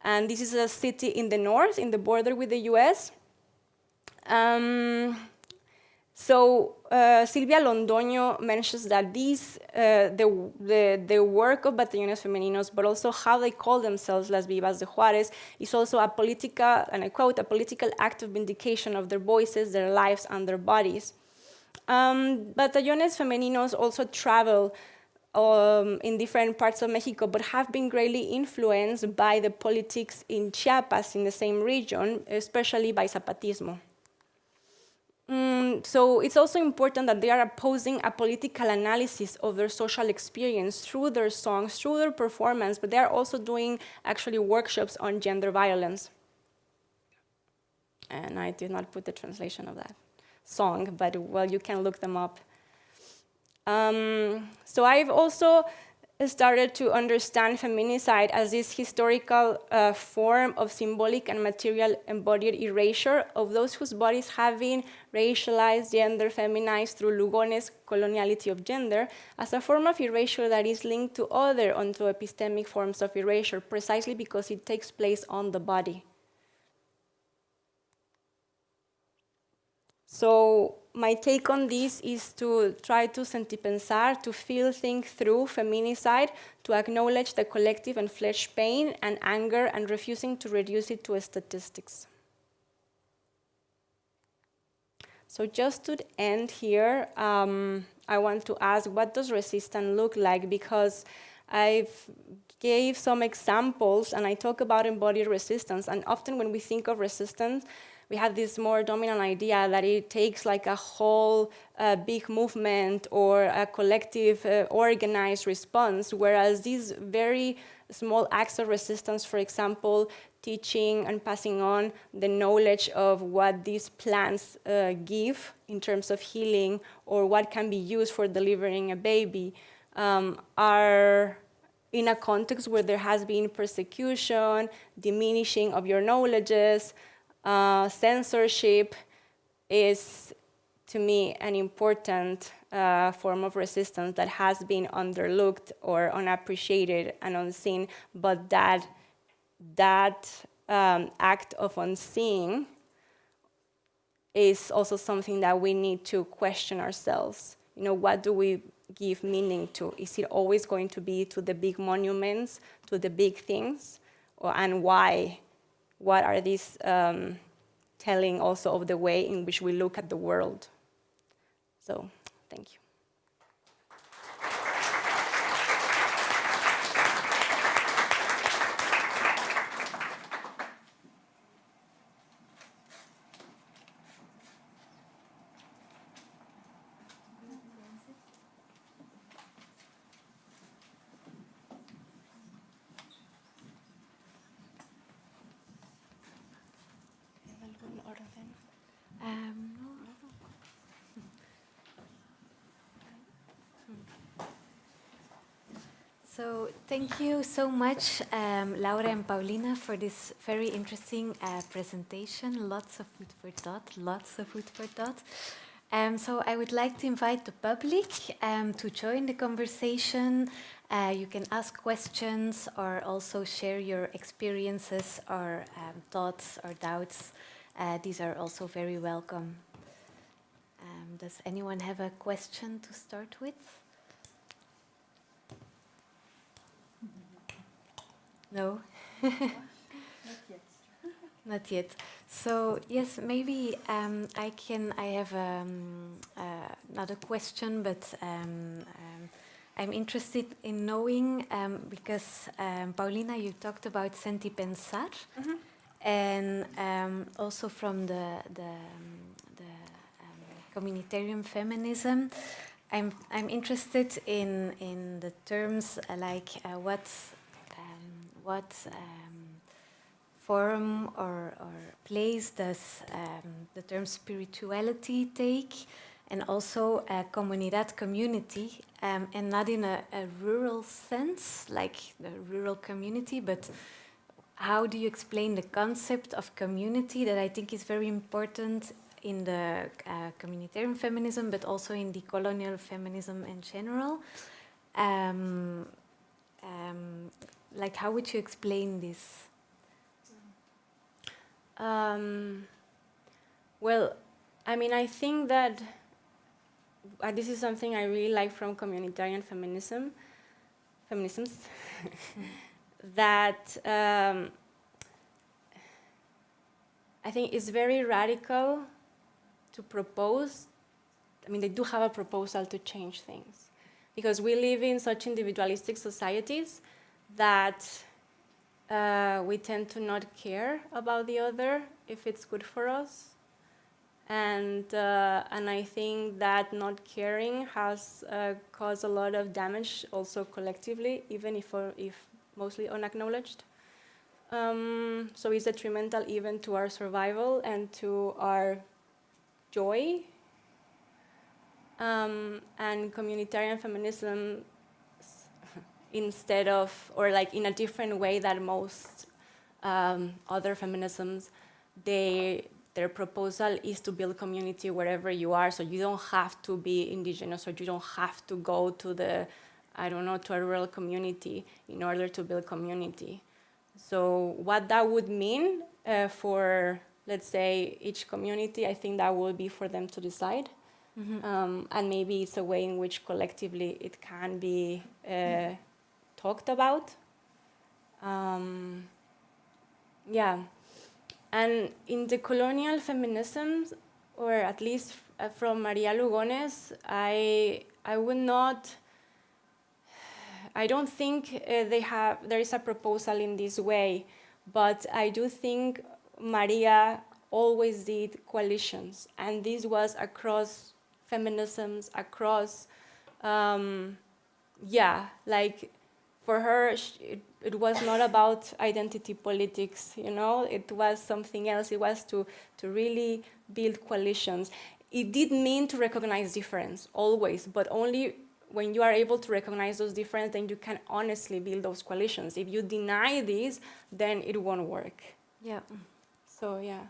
And this is a city in the north, in the border with the US. Silvia Londoño mentions that the work of batallones femeninos, but also how they call themselves Las Vivas de Juárez, is also a political, and I quote, a political act of vindication of their voices, their lives, and their bodies. Batallones femeninos also travel in different parts of Mexico, but have been greatly influenced by the politics in Chiapas, in the same region, especially by Zapatismo. So it's also important that they are opposing a political analysis of their social experience through their songs, through their performance, but they are also doing actually workshops on gender violence. And I did not put the translation of that. song, but well, you can look them up. So I've also started to understand feminicide as this historical form of symbolic and material embodied erasure of those whose bodies have been racialized, gender feminized through Lugones' coloniality of gender, as a form of erasure that is linked to other onto-epistemic forms of erasure, precisely because it takes place on the body. So my take on this is to try to sentipensar, to feel, think through feminicide, to acknowledge the collective enfleshed pain and anger and refusing to reduce it to statistics. So just to end here, I want to ask, what does resistance look like? Because I've gave some examples and I talk about embodied resistance, and often when we think of resistance, we have this more dominant idea that it takes like a whole big movement or a collective organized response, whereas these very small acts of resistance, for example, teaching and passing on the knowledge of what these plants give in terms of healing or what can be used for delivering a baby, are in a context where there has been persecution, diminishing of your knowledges, censorship, is, to me, an important form of resistance that has been underlooked or unappreciated and unseen, but that act of unseeing is also something that we need to question ourselves. You know, what do we give meaning to? Is it always going to be to the big monuments, to the big things, and why? What are these telling also of the way in which we look at the world? So, thank you. So thank you so much, Laura and Paulina, for this very interesting presentation. Lots of food for thought, lots of food for thought. So I would like to invite the public to join the conversation. You can ask questions or also share your experiences or thoughts or doubts. These are also very welcome. Does anyone have a question to start with? No? Not yet. Not yet. So yes, maybe I have another question, but I'm interested in knowing because Paulina, you talked about sentipensar, and also from the communitarian feminism. I'm interested in the terms like what form or place does the term spirituality take, and also comunidad, community, and not in a rural sense, like the rural community, but how do you explain the concept of community that I think is very important in the communitarian feminism, but also in the colonial feminism in general? Like, how would you explain this? Well, I mean, I think that this is something I really like from communitarian feminisms, that I think it's very radical to propose. I mean, they do have a proposal to change things, because we live in such individualistic societies that we tend to not care about the other if it's good for us, and I think that not caring has caused a lot of damage also collectively, even if mostly unacknowledged. So it's detrimental even to our survival and to our joy and communitarian feminism instead of, or like in a different way than most other feminisms, their proposal is to build community wherever you are, so you don't have to be indigenous, or you don't have to go to the, I don't know, to a rural community in order to build community. So what that would mean for, let's say, each community, I think that will be for them to decide. And maybe it's a way in which collectively it can be talked about. Yeah. And in the colonial feminisms, or at least from Maria Lugones, I would not, I don't think there is a proposal in this way, but I do think Maria always did coalitions, and this was across feminisms, across, like for her, it was not about identity politics, you know, it was something else. It was to really build coalitions. It did mean to recognize difference, always, but only when you are able to recognize those differences, then you can honestly build those coalitions. If you deny this, then it won't work. Yeah. So, yeah.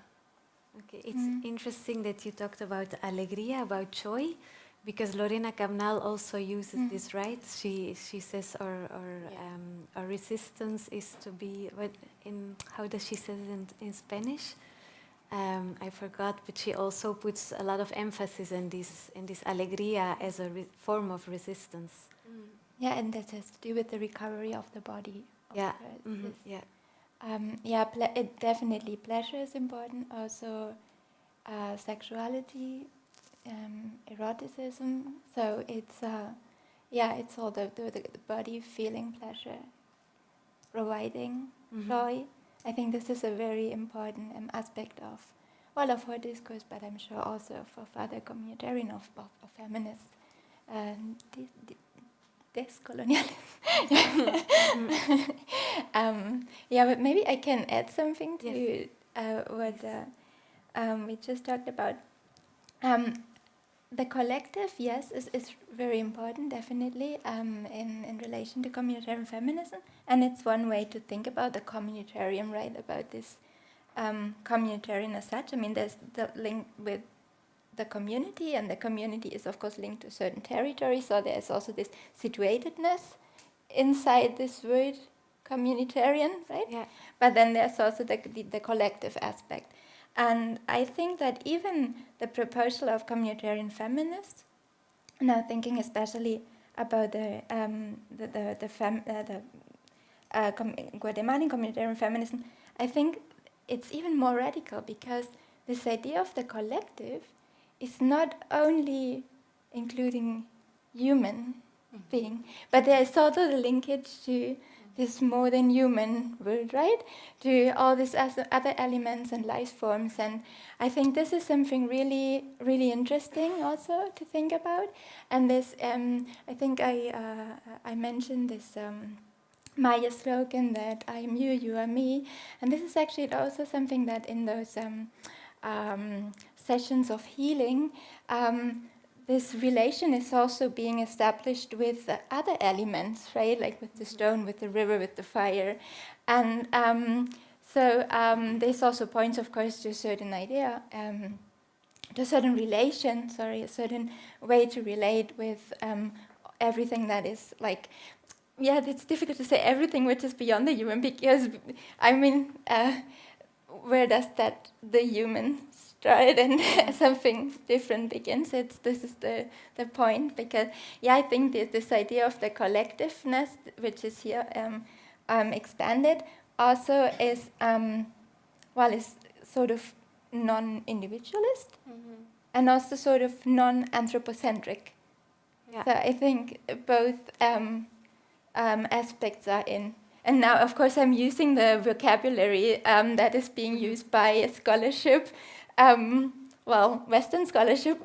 Okay, it's interesting that you talked about alegría, about joy, because Lorena Cabnal also uses this, right? She says our resistance is to be, how does she say it in Spanish? I forgot, but she also puts a lot of emphasis in this alegría as a form of resistance. Yeah, and that has to do with the recovery of the body. Yeah. Yeah. It definitely pleasure is important. Also, sexuality, eroticism. So it's it's all the body feeling pleasure, providing joy. I think this is a very important aspect of our discourse, but I'm sure also for other communitarian of feminists. Colonialism. But maybe I can add something to what we just talked about. The collective, yes, is very important, definitely, in relation to communitarian feminism, and it's one way to think about the communitarian, right? About this communitarian as such. I mean, there's the link with the community, and the community is of course linked to certain territories, so there's also this situatedness inside this word communitarian, right? Yeah. But then there's also the collective aspect, and I think that even the proposal of communitarian feminists, now thinking especially about the Guatemalan communitarian feminism, I think it's even more radical, because this idea of the collective is not only including human being, but there is also the linkage to this more than human world, right? To all these other elements and life forms, and I think this is something really, really interesting also to think about. And this, I think I mentioned this Maya slogan that I am you, you are me, and this is actually also something that in those sessions of healing, this relation is also being established with other elements, right? Like with the stone, with the river, with the fire. And so this also points, of course, to a certain idea, to a certain relation, a certain way to relate with everything that is like, it's difficult to say everything which is beyond the human, because, I mean, where does the human start and something different begins? This is the point, because I think this idea of the collectiveness, which is here expanded, also is is sort of non-individualist, and also sort of non-anthropocentric. Yeah. So I think both aspects are in. And now, of course, I'm using the vocabulary that is being used by scholarship, Western scholarship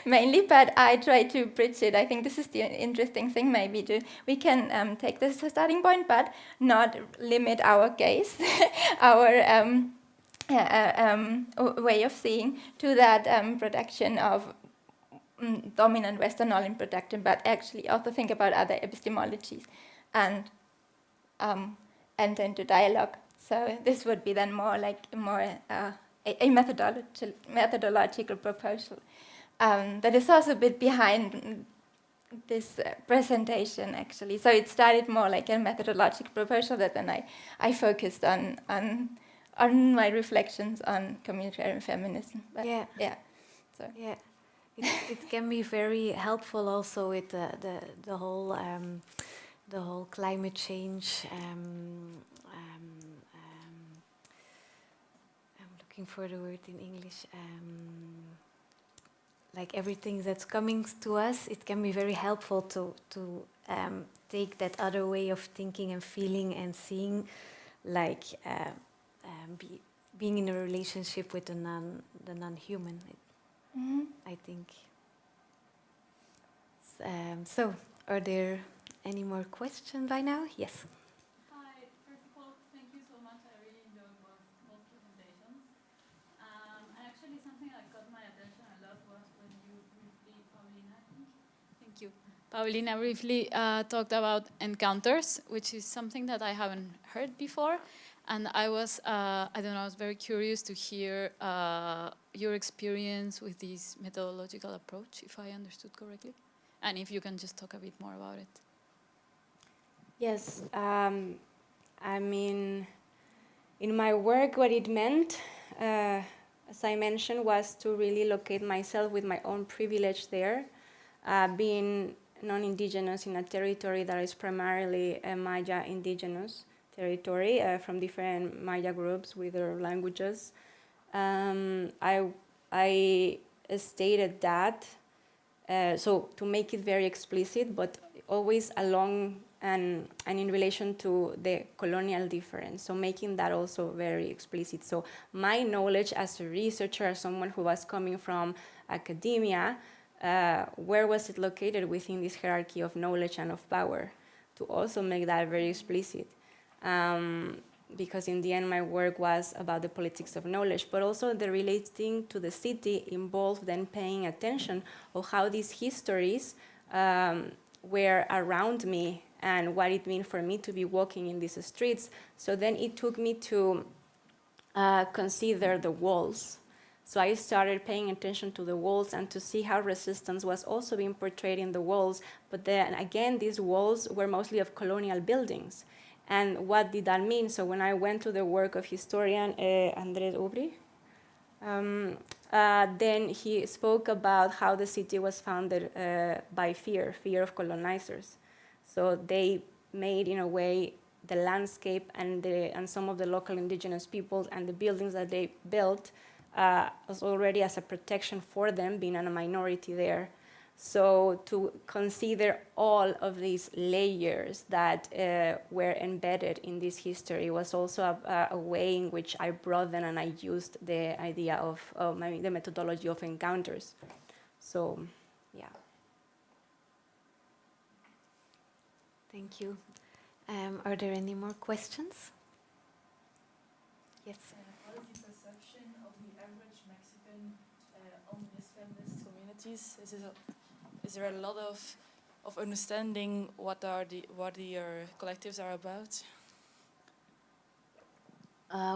mainly, but I try to bridge it. I think this is the interesting thing, maybe we can take this as a starting point, but not limit our gaze, our way of seeing to that production of dominant Western knowledge production, but actually also think about other epistemologies and enter into dialogue. So this would be then more like a methodological proposal that is also a bit behind this presentation, actually. So it started more like a methodological proposal that then I focused on my reflections on communitarian feminism. But Yeah. So. Yeah. It can be very helpful also with the whole climate change. I'm looking for the word in English. Like everything that's coming to us, it can be very helpful to take that other way of thinking and feeling and seeing, like being in a relationship with the non-human. Mm-hmm. I think. So, are there any more questions by now? Yes. Hi, first of all, thank you so much. I really enjoyed both presentations. And actually something that got my attention a lot was when you briefly, Paulina, I think. Thank you. Paulina briefly talked about encounters, which is something that I haven't heard before. And I was, I was very curious to hear your experience with this methodological approach, if I understood correctly. And if you can just talk a bit more about it. Yes, I mean, in my work, what it meant, as I mentioned, was to really locate myself with my own privilege there, being non-indigenous in a territory that is primarily a Maya indigenous territory from different Maya groups with their languages. I stated that, so to make it very explicit, but always along and in relation to the colonial difference, so making that also very explicit. So my knowledge as a researcher, as someone who was coming from academia, where was it located within this hierarchy of knowledge and of power, to also make that very explicit. Because in the end my work was about the politics of knowledge, but also the relating to the city involved then paying attention of how these histories were around me and what it meant for me to be walking in these streets. So then it took me to consider the walls. So I started paying attention to the walls and to see how resistance was also being portrayed in the walls. But then again, these walls were mostly of colonial buildings. And what did that mean? So when I went to the work of historian Andrés Ubri, then he spoke about how the city was founded by fear of colonizers. So they made, in a way, the landscape and some of the local indigenous peoples and the buildings that they built was already as a protection for them, being a minority there. So to consider all of these layers that were embedded in this history was also a way in which I broadened and I used the idea of the methodology of encounters. So, yeah. Thank you. Are there any more questions? Yes. What is the perception of the average Mexican on these feminist communities? Is there a lot of understanding what the collectives are about?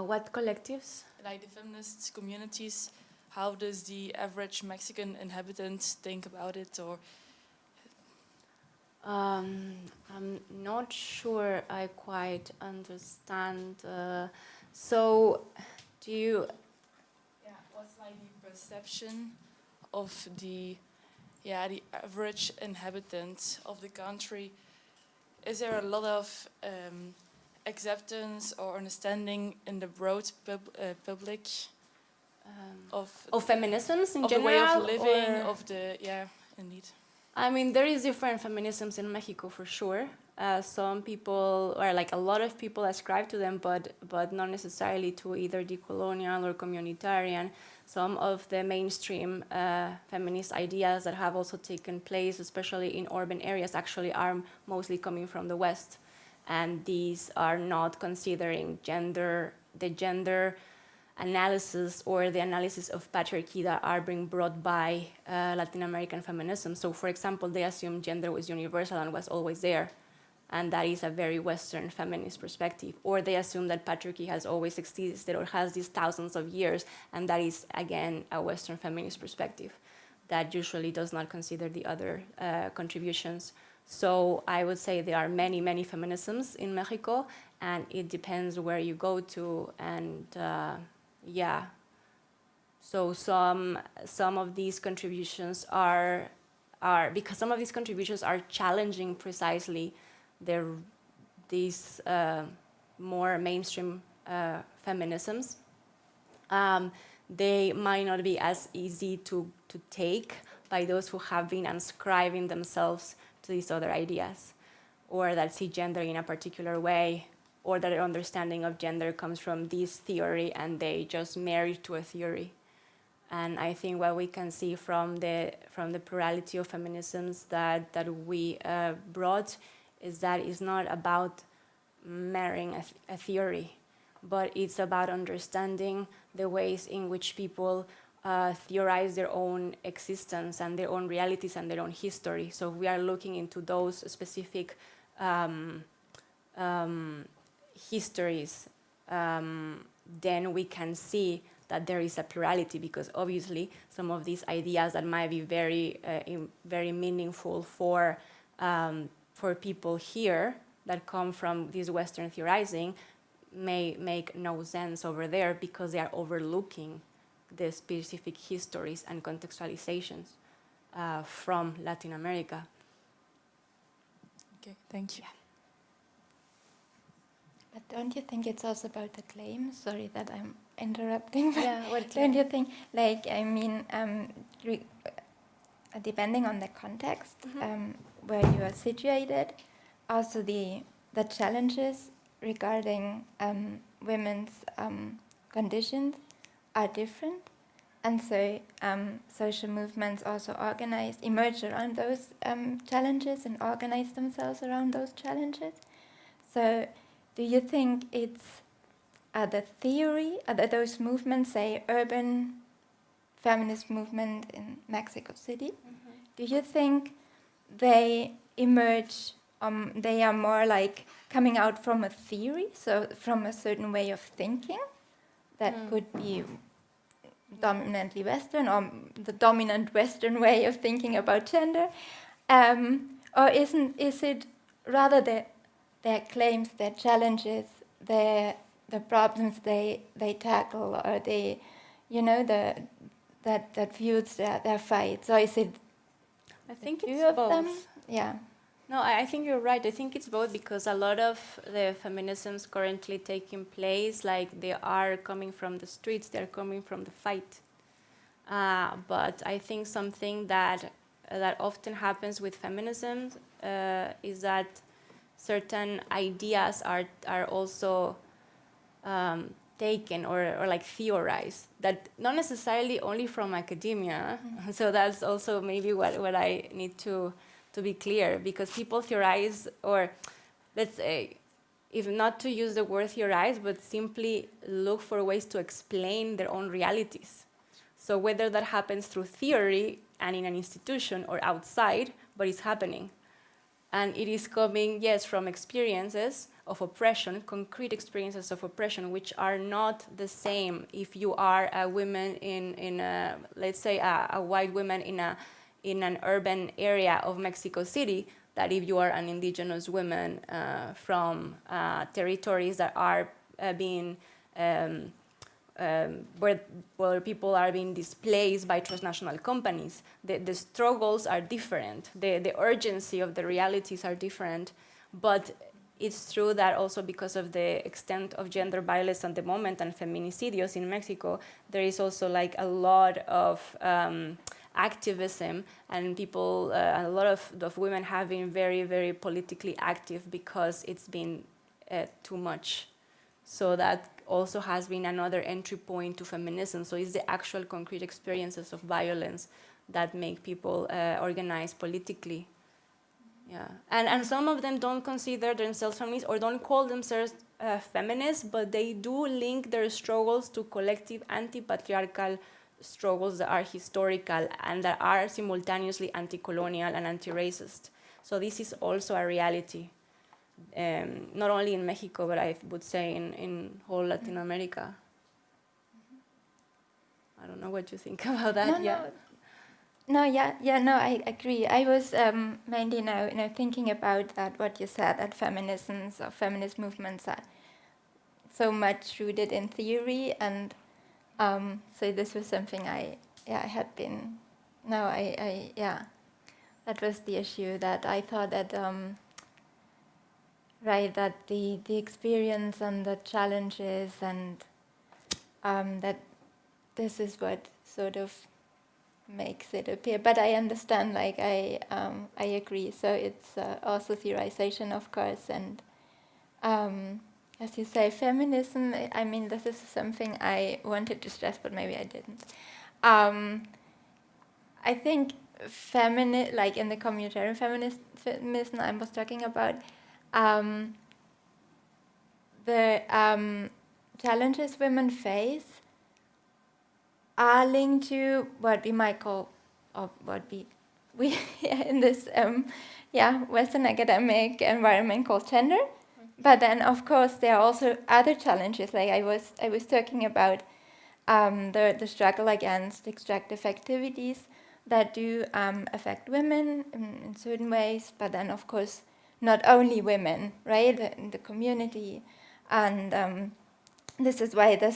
What collectives? Like the feminist communities, how does the average Mexican inhabitant think about it, or? I'm not sure I quite understand. So, do you? Yeah, what's like the perception of the average inhabitant of the country? Is there a lot of acceptance or understanding in the broad public of feminisms in of general? The way of living, or? of the, yeah, indeed. I mean, there is different feminisms in Mexico for sure. Some people, or like a lot of people, ascribe to them, but not necessarily to either decolonial or communitarian. Some of the mainstream feminist ideas that have also taken place, especially in urban areas, actually are mostly coming from the West, and these are not considering the gender analysis or the analysis of patriarchy that are being brought by Latin American feminism. So, for example, they assume gender was universal and was always there, and that is a very Western feminist perspective. Or they assume that patriarchy has always existed or has these thousands of years, and that is, again, a Western feminist perspective that usually does not consider the other contributions. So I would say there are many, many feminisms in Mexico, and it depends where you go to, and yeah. So some of these contributions are because some of these contributions are challenging precisely these more mainstream feminisms. They might not be as easy to take by those who have been ascribing themselves to these other ideas, or that see gender in a particular way, or that their understanding of gender comes from this theory and they just marry to a theory. And I think what we can see from the plurality of feminisms that we brought is that it's not about marrying a theory, but it's about understanding the ways in which people theorize their own existence and their own realities and their own history. So we are looking into those specific histories, then we can see that there is a plurality, because obviously some of these ideas that might be very meaningful for people here that come from this Western theorizing may make no sense over there, because they are overlooking the specific histories and contextualizations from Latin America. Okay, thank you. But don't you think it's also about the claim? Sorry that I'm interrupting. But Yeah, what don't you think, like, I mean, depending on the context where you are situated, also the challenges regarding women's conditions are different, and so social movements also emerge around those challenges and organize themselves around those challenges. So, do you think it's the theory that those movements, say urban feminist movement in Mexico City, do you think they emerge? They are more like coming out from a theory, so from a certain way of thinking that could be dominantly Western, or the dominant Western way of thinking about gender, or is it rather their claims, their challenges, the problems they tackle, or that fuels their fights, or is it? I think two it's of both. them? Yeah. No, I think you're right. I think it's both, because a lot of the feminisms currently taking place, like, they are coming from the streets, they're coming from the fight. But I think something that often happens with feminism is that certain ideas are also taken or like theorized, that not necessarily only from academia. So that's also maybe what I need to be clear, because people theorize, or let's say, if not to use the word theorize, but simply look for ways to explain their own realities. So whether that happens through theory and in an institution or outside, but it's happening. And it is coming, yes, from experiences of oppression, concrete experiences of oppression, which are not the same if you are a woman in a, let's say, a white woman in an urban area of Mexico City, that if you are an indigenous woman from territories that are being where people are being displaced by transnational companies. The struggles are different. The urgency of the realities are different. But it's true that also because of the extent of gender violence at the moment and feminicidios in Mexico, there is also like a lot of activism, and people, a lot of women have been very, very politically active because it's been too much. So that also has been another entry point to feminism. So it's the actual concrete experiences of violence that make people organize politically. Yeah, and some of them don't consider themselves feminists or don't call themselves feminists, but they do link their struggles to collective anti-patriarchal struggles that are historical and that are simultaneously anti-colonial and anti-racist. So this is also a reality, not only in Mexico, but I would say in whole Latin America. I don't know what you think about that. I agree. I was mainly now, thinking about that what you said, that feminisms or feminist movements are so much rooted in theory, and so this was something I had been. No, that was the issue, that I thought that that the experience and the challenges and that this is what sort of makes it appear. But I understand, like I agree. So it's also theorization, of course, and as you say, feminism. I mean, this is something I wanted to stress, but maybe I didn't. I think like in the communitarian feminism I was talking about, the challenges women face are linked to what we might call, or what we in this Western academic environment called gender. But then, of course, there are also other challenges. Like I was talking about the struggle against extractive activities that do affect women in certain ways. But then, of course, not only women, right? The community, and this is why the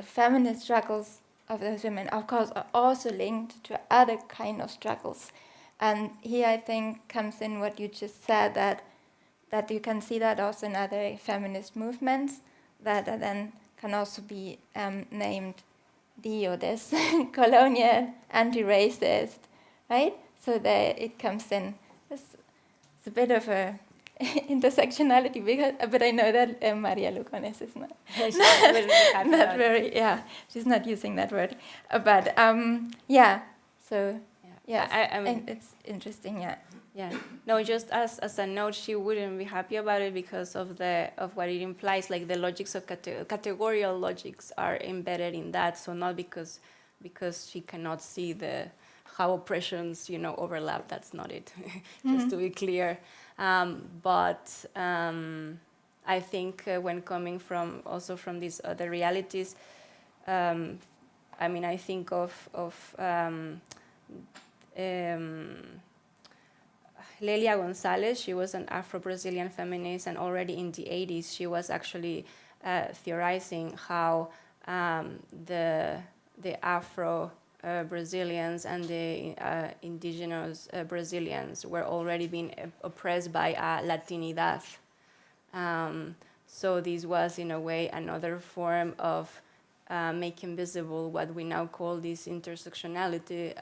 feminist struggles of those women, of course, are also linked to other kind of struggles. And here I think comes in what you just said, that you can see that also in other feminist movements that then can also be named or this colonial, anti-racist, right? So it comes in. It's a bit of a intersectionality, but I know that Maria Lugones is not very, she's not using that word. But and it's interesting, Yeah, no, just as a note, she wouldn't be happy about it because of what it implies, like the logics of categorical logics are embedded in that. So not because she cannot see how oppressions overlap. That's not it. Just to be clear. But I think when coming from these other realities, I mean, I think of Lelia Gonzalez. She was an Afro-Brazilian feminist, and already in the 80s, she was actually theorizing how the Afro-Brazilians and the indigenous Brazilians were already being oppressed by Latinidad. So this was, in a way, another form of making visible what we now call this intersectionality,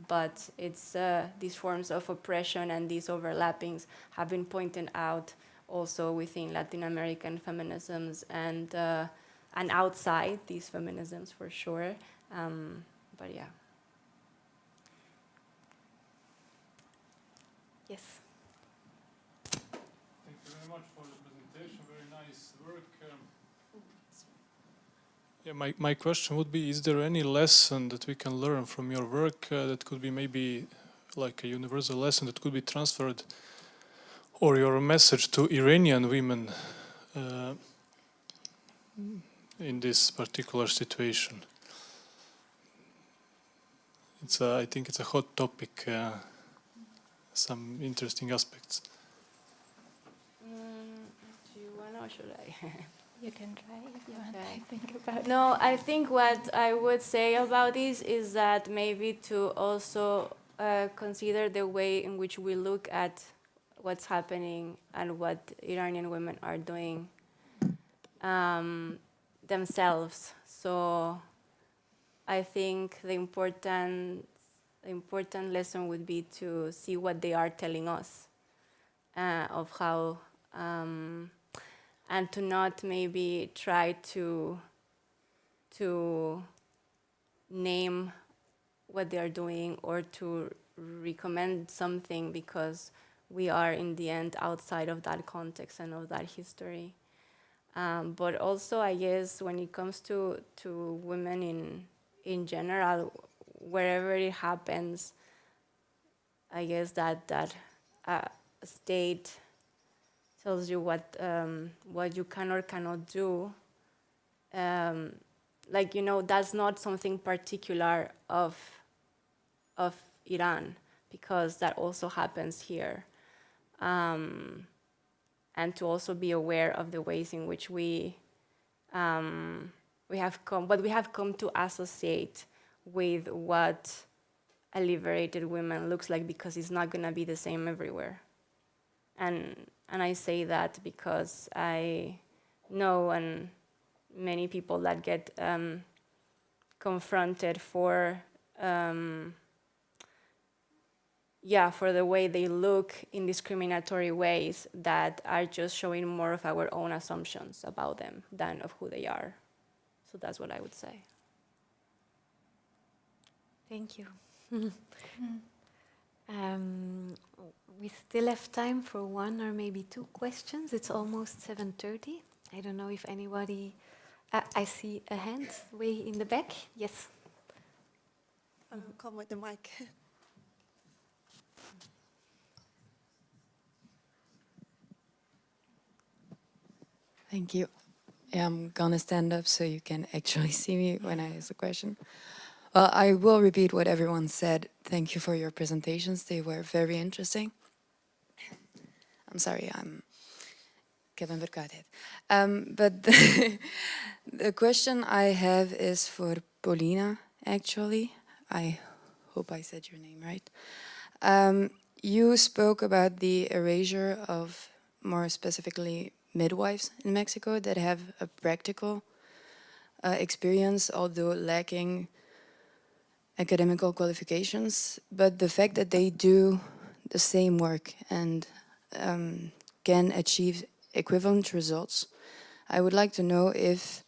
but it's these forms of oppression and these overlappings have been pointed out also within Latin American feminisms and outside these feminisms for sure. But yeah. Yes. Thank you very much for the presentation. Very nice work. My question would be, is there any lesson that we can learn from your work that could be maybe like a universal lesson that could be transferred, or your message to Iranian women in this particular situation? I think it's a hot topic, some interesting aspects. Do you want, or should I? You can try if you want to think about it. No, I think what I would say about this is that maybe to also consider the way in which we look at what's happening and what Iranian women are doing themselves. So I think the important lesson would be to see what they are telling us of how, and to not maybe try to name what they are doing or to recommend something because we are in the end outside of that context and of that history. But also, I guess, when it comes to women in general, wherever it happens, I guess that state tells you what you can or cannot do. Like, you know, that's not something particular of Iran, because that also happens here. And to also be aware of the ways in which we have come to associate with what a liberated woman looks like, because it's not going to be the same everywhere. And I say that because I know and many people that get confronted for the way they look in discriminatory ways that are just showing more of our own assumptions about them than of who they are. So that's what I would say. Thank you. We still have time for one or maybe two questions. It's almost 7:30. I don't know if anybody... I see a hand way in the back. Yes. Come with the mic. Thank you. I'm gonna stand up so you can actually see me when I ask the question. Well, I will repeat what everyone said. Thank you for your presentations. They were very interesting. I'm sorry, ik heb een verkoudheid. But the question I have is for Paulina, actually. I hope I said your name right. You spoke about the erasure of, more specifically, midwives in Mexico that have a practical experience, although lacking academical qualifications. But the fact that they do the same work and can achieve equivalent results, I would like to know if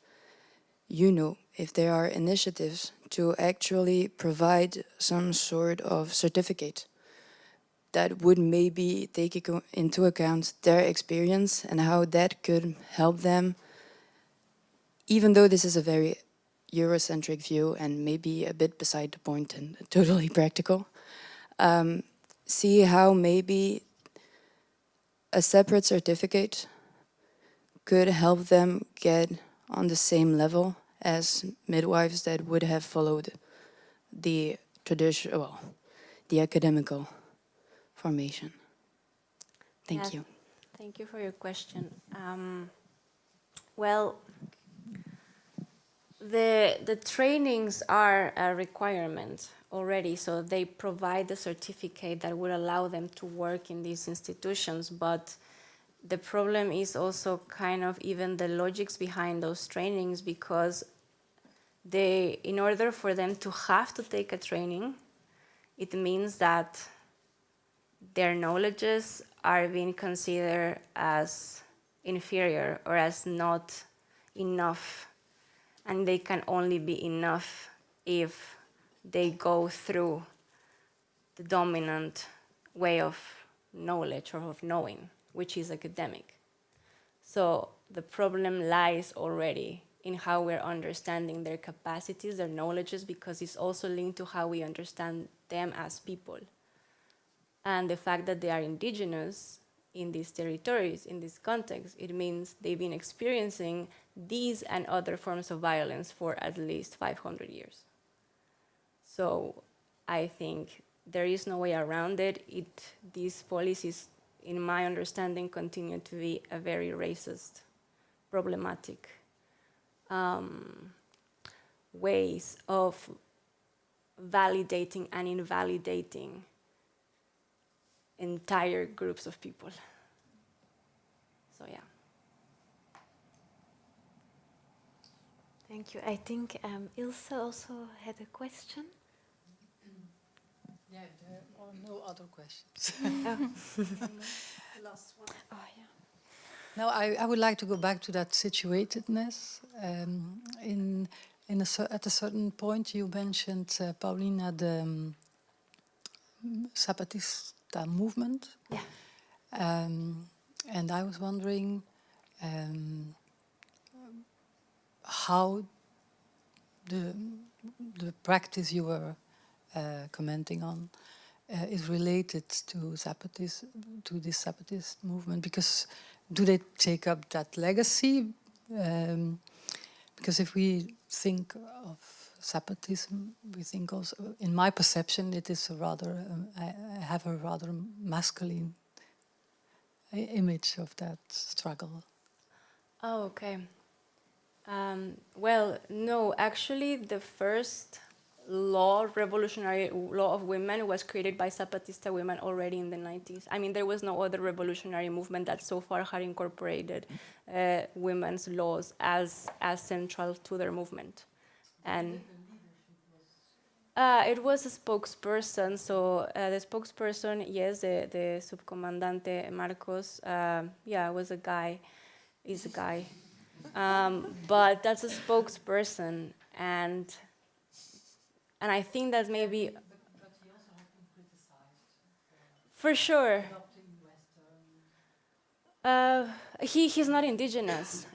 you know if there are initiatives to actually provide some sort of certificate that would maybe take into account their experience and how that could help them, even though this is a very Eurocentric view and maybe a bit beside the point and totally practical, see how maybe a separate certificate could help them get on the same level as midwives that would have followed the traditional, well, the academical formation. Thank you. Thank you for your question. Well, the trainings are a requirement already, so they provide the certificate that would allow them to work in these institutions, but the problem is also kind of even the logics behind those trainings, because in order for them to have to take a training, it means that their knowledges are being considered as inferior or as not enough, and they can only be enough if they go through the dominant way of knowledge or of knowing, which is academic. So the problem lies already in how we're understanding their capacities, their knowledges, because it's also linked to how we understand them as people. And the fact that they are indigenous in these territories, in this context, it means they've been experiencing these and other forms of violence for at least 500 years. So I think there is no way around it. These policies, in my understanding, continue to be a very racist, problematic ways of validating and invalidating entire groups of people. So yeah. Thank you. I think Ilse also had a question. Yeah, there are no other questions. The last one. Oh, yeah. Now, I would like to go back to that situatedness. At a certain point, you mentioned, Paulina, the Zapatista movement. Yeah. And I was wondering how the practice you were commenting on is related to Zapatism, to this Zapatist movement, because do they take up that legacy? Because if we think of Zapatism, we think also, in my perception, it is a rather, I have a rather masculine image of that struggle. Oh, okay. Well, no, actually, the first revolutionary law of women was created by Zapatista women already in the 90s. I mean, there was no other revolutionary movement that so far had incorporated women's laws as central to their movement. And it was a spokesperson, so the spokesperson, yes, the subcomandante Marcos, yeah, was a guy, is a guy. But that's a spokesperson, and I think that maybe... But he also has been criticized for sure. He's not indigenous.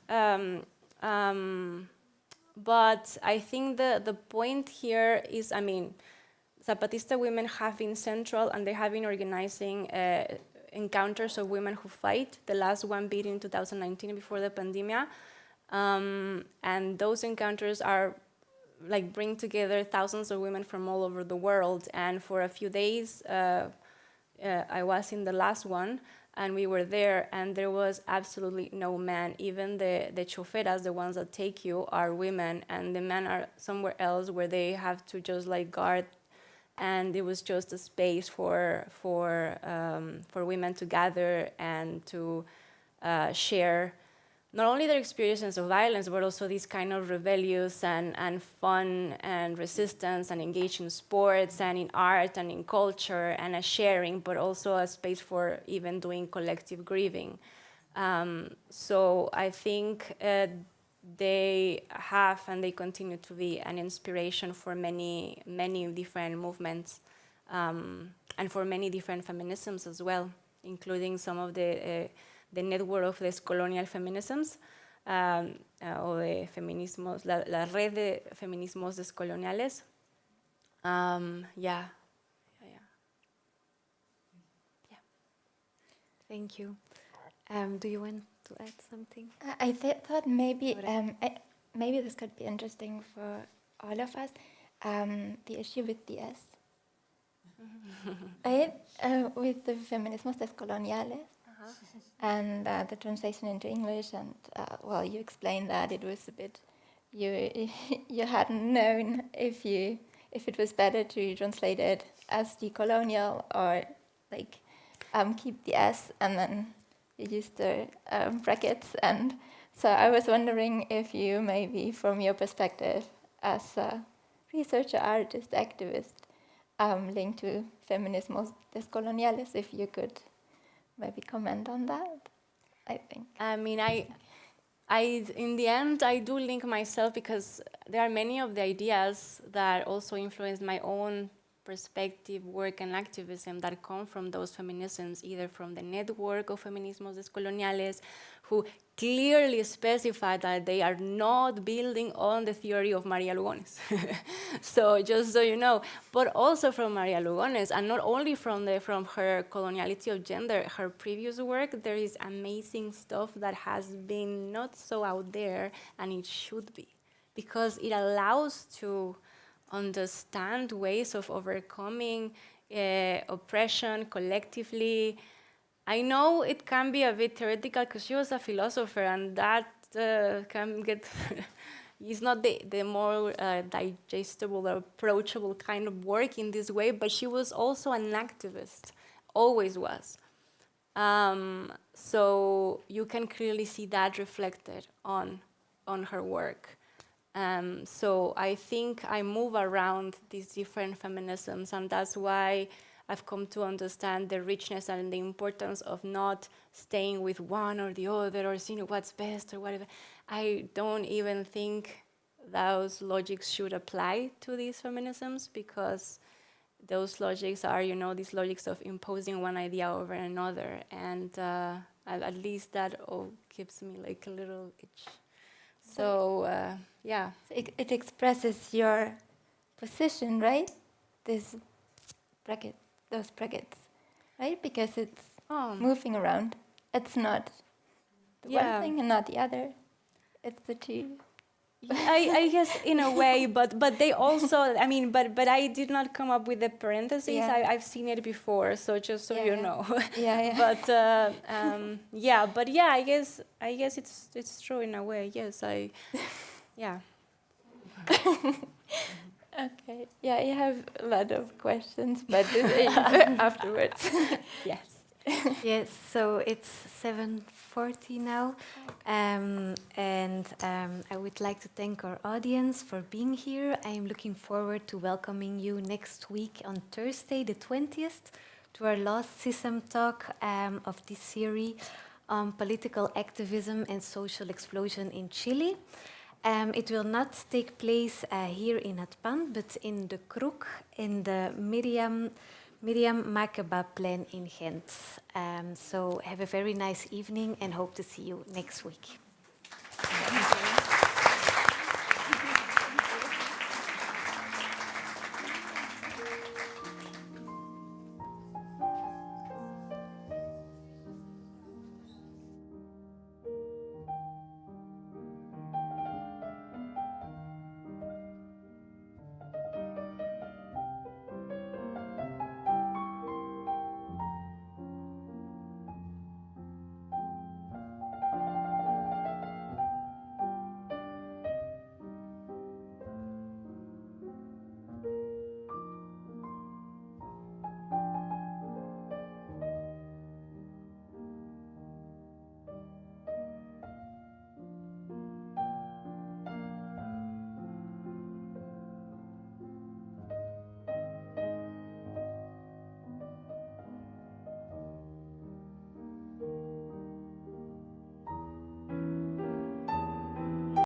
But I think the point here is, I mean, Zapatista women have been central, and they have been organizing encounters of women who fight. The last one being in 2019 before the pandemic. And those encounters are like bring together thousands of women from all over the world. And for a few days, I was in the last one, and we were there, and there was absolutely no man. Even the choferas, the ones that take you, are women, and the men are somewhere else where they have to just like guard. And it was just a space for women to gather and to share not only their experiences of violence, but also these kind of rebellious and fun and resistance, and engage in sports and in art and in culture and a sharing, but also a space for even doing collective grieving. So I think they have and they continue to be an inspiration for many, many different movements, and for many different feminisms as well, including some of the network of these colonial feminisms, o de feminismos, la red de feminismos descoloniales. Yeah. Thank you. Do you want to add something? I thought maybe maybe this could be interesting for all of us. The issue with the S, right? With the feminismos descoloniales. And the translation into English, and well, you explained that it was a bit, you hadn't known if it was better to translate it as decolonial or like keep the S and then you use the brackets. And so I was wondering if you maybe, from your perspective as a researcher, artist, activist, linked to feminismos descoloniales, if you could maybe comment on that, I think. I mean, I in the end, I do link myself because there are many of the ideas that also influence my own perspective, work, and activism that come from those feminisms, either from the network of feminismos descoloniales, who clearly specify that they are not building on the theory of Maria Lugones. So just so you know, but also from Maria Lugones, and not only from her Coloniality of Gender, her previous work, there is amazing stuff that has been not so out there, and it should be, because it allows to understand ways of overcoming oppression collectively. I know it can be a bit theoretical because she was a philosopher, and that can get it's not the more digestible or approachable kind of work in this way, but she was also an activist, always was. So you can clearly see that reflected on her work. So I think I move around these different feminisms, and that's why I've come to understand the richness and the importance of not staying with one or the other or seeing what's best or whatever. I don't even think those logics should apply to these feminisms, because those logics are, these logics of imposing one idea over another, and at least that gives me like a little itch. So yeah. It expresses your position, right? Those brackets, right? Because it's moving around. It's not the one thing and not the other. It's the two. I guess in a way, but they also, I mean, but I did not come up with the parentheses. Yeah. I've seen it before, so just so you know. Yeah. But I guess it's true in a way. Yes, yeah. Okay. Yeah, I have a lot of questions, but afterwards. Yes. Yes, so it's 7:40 now, and I would like to thank our audience for being here. I am looking forward to welcoming you next week on Thursday, the 20th, to our last CESAM talk of this series on political activism and social explosion in Chile. It will not take place here in Atpan, but in the Kroeg, in the Miriam Makeba plan in Ghent. So have a very nice evening and hope to see you next week.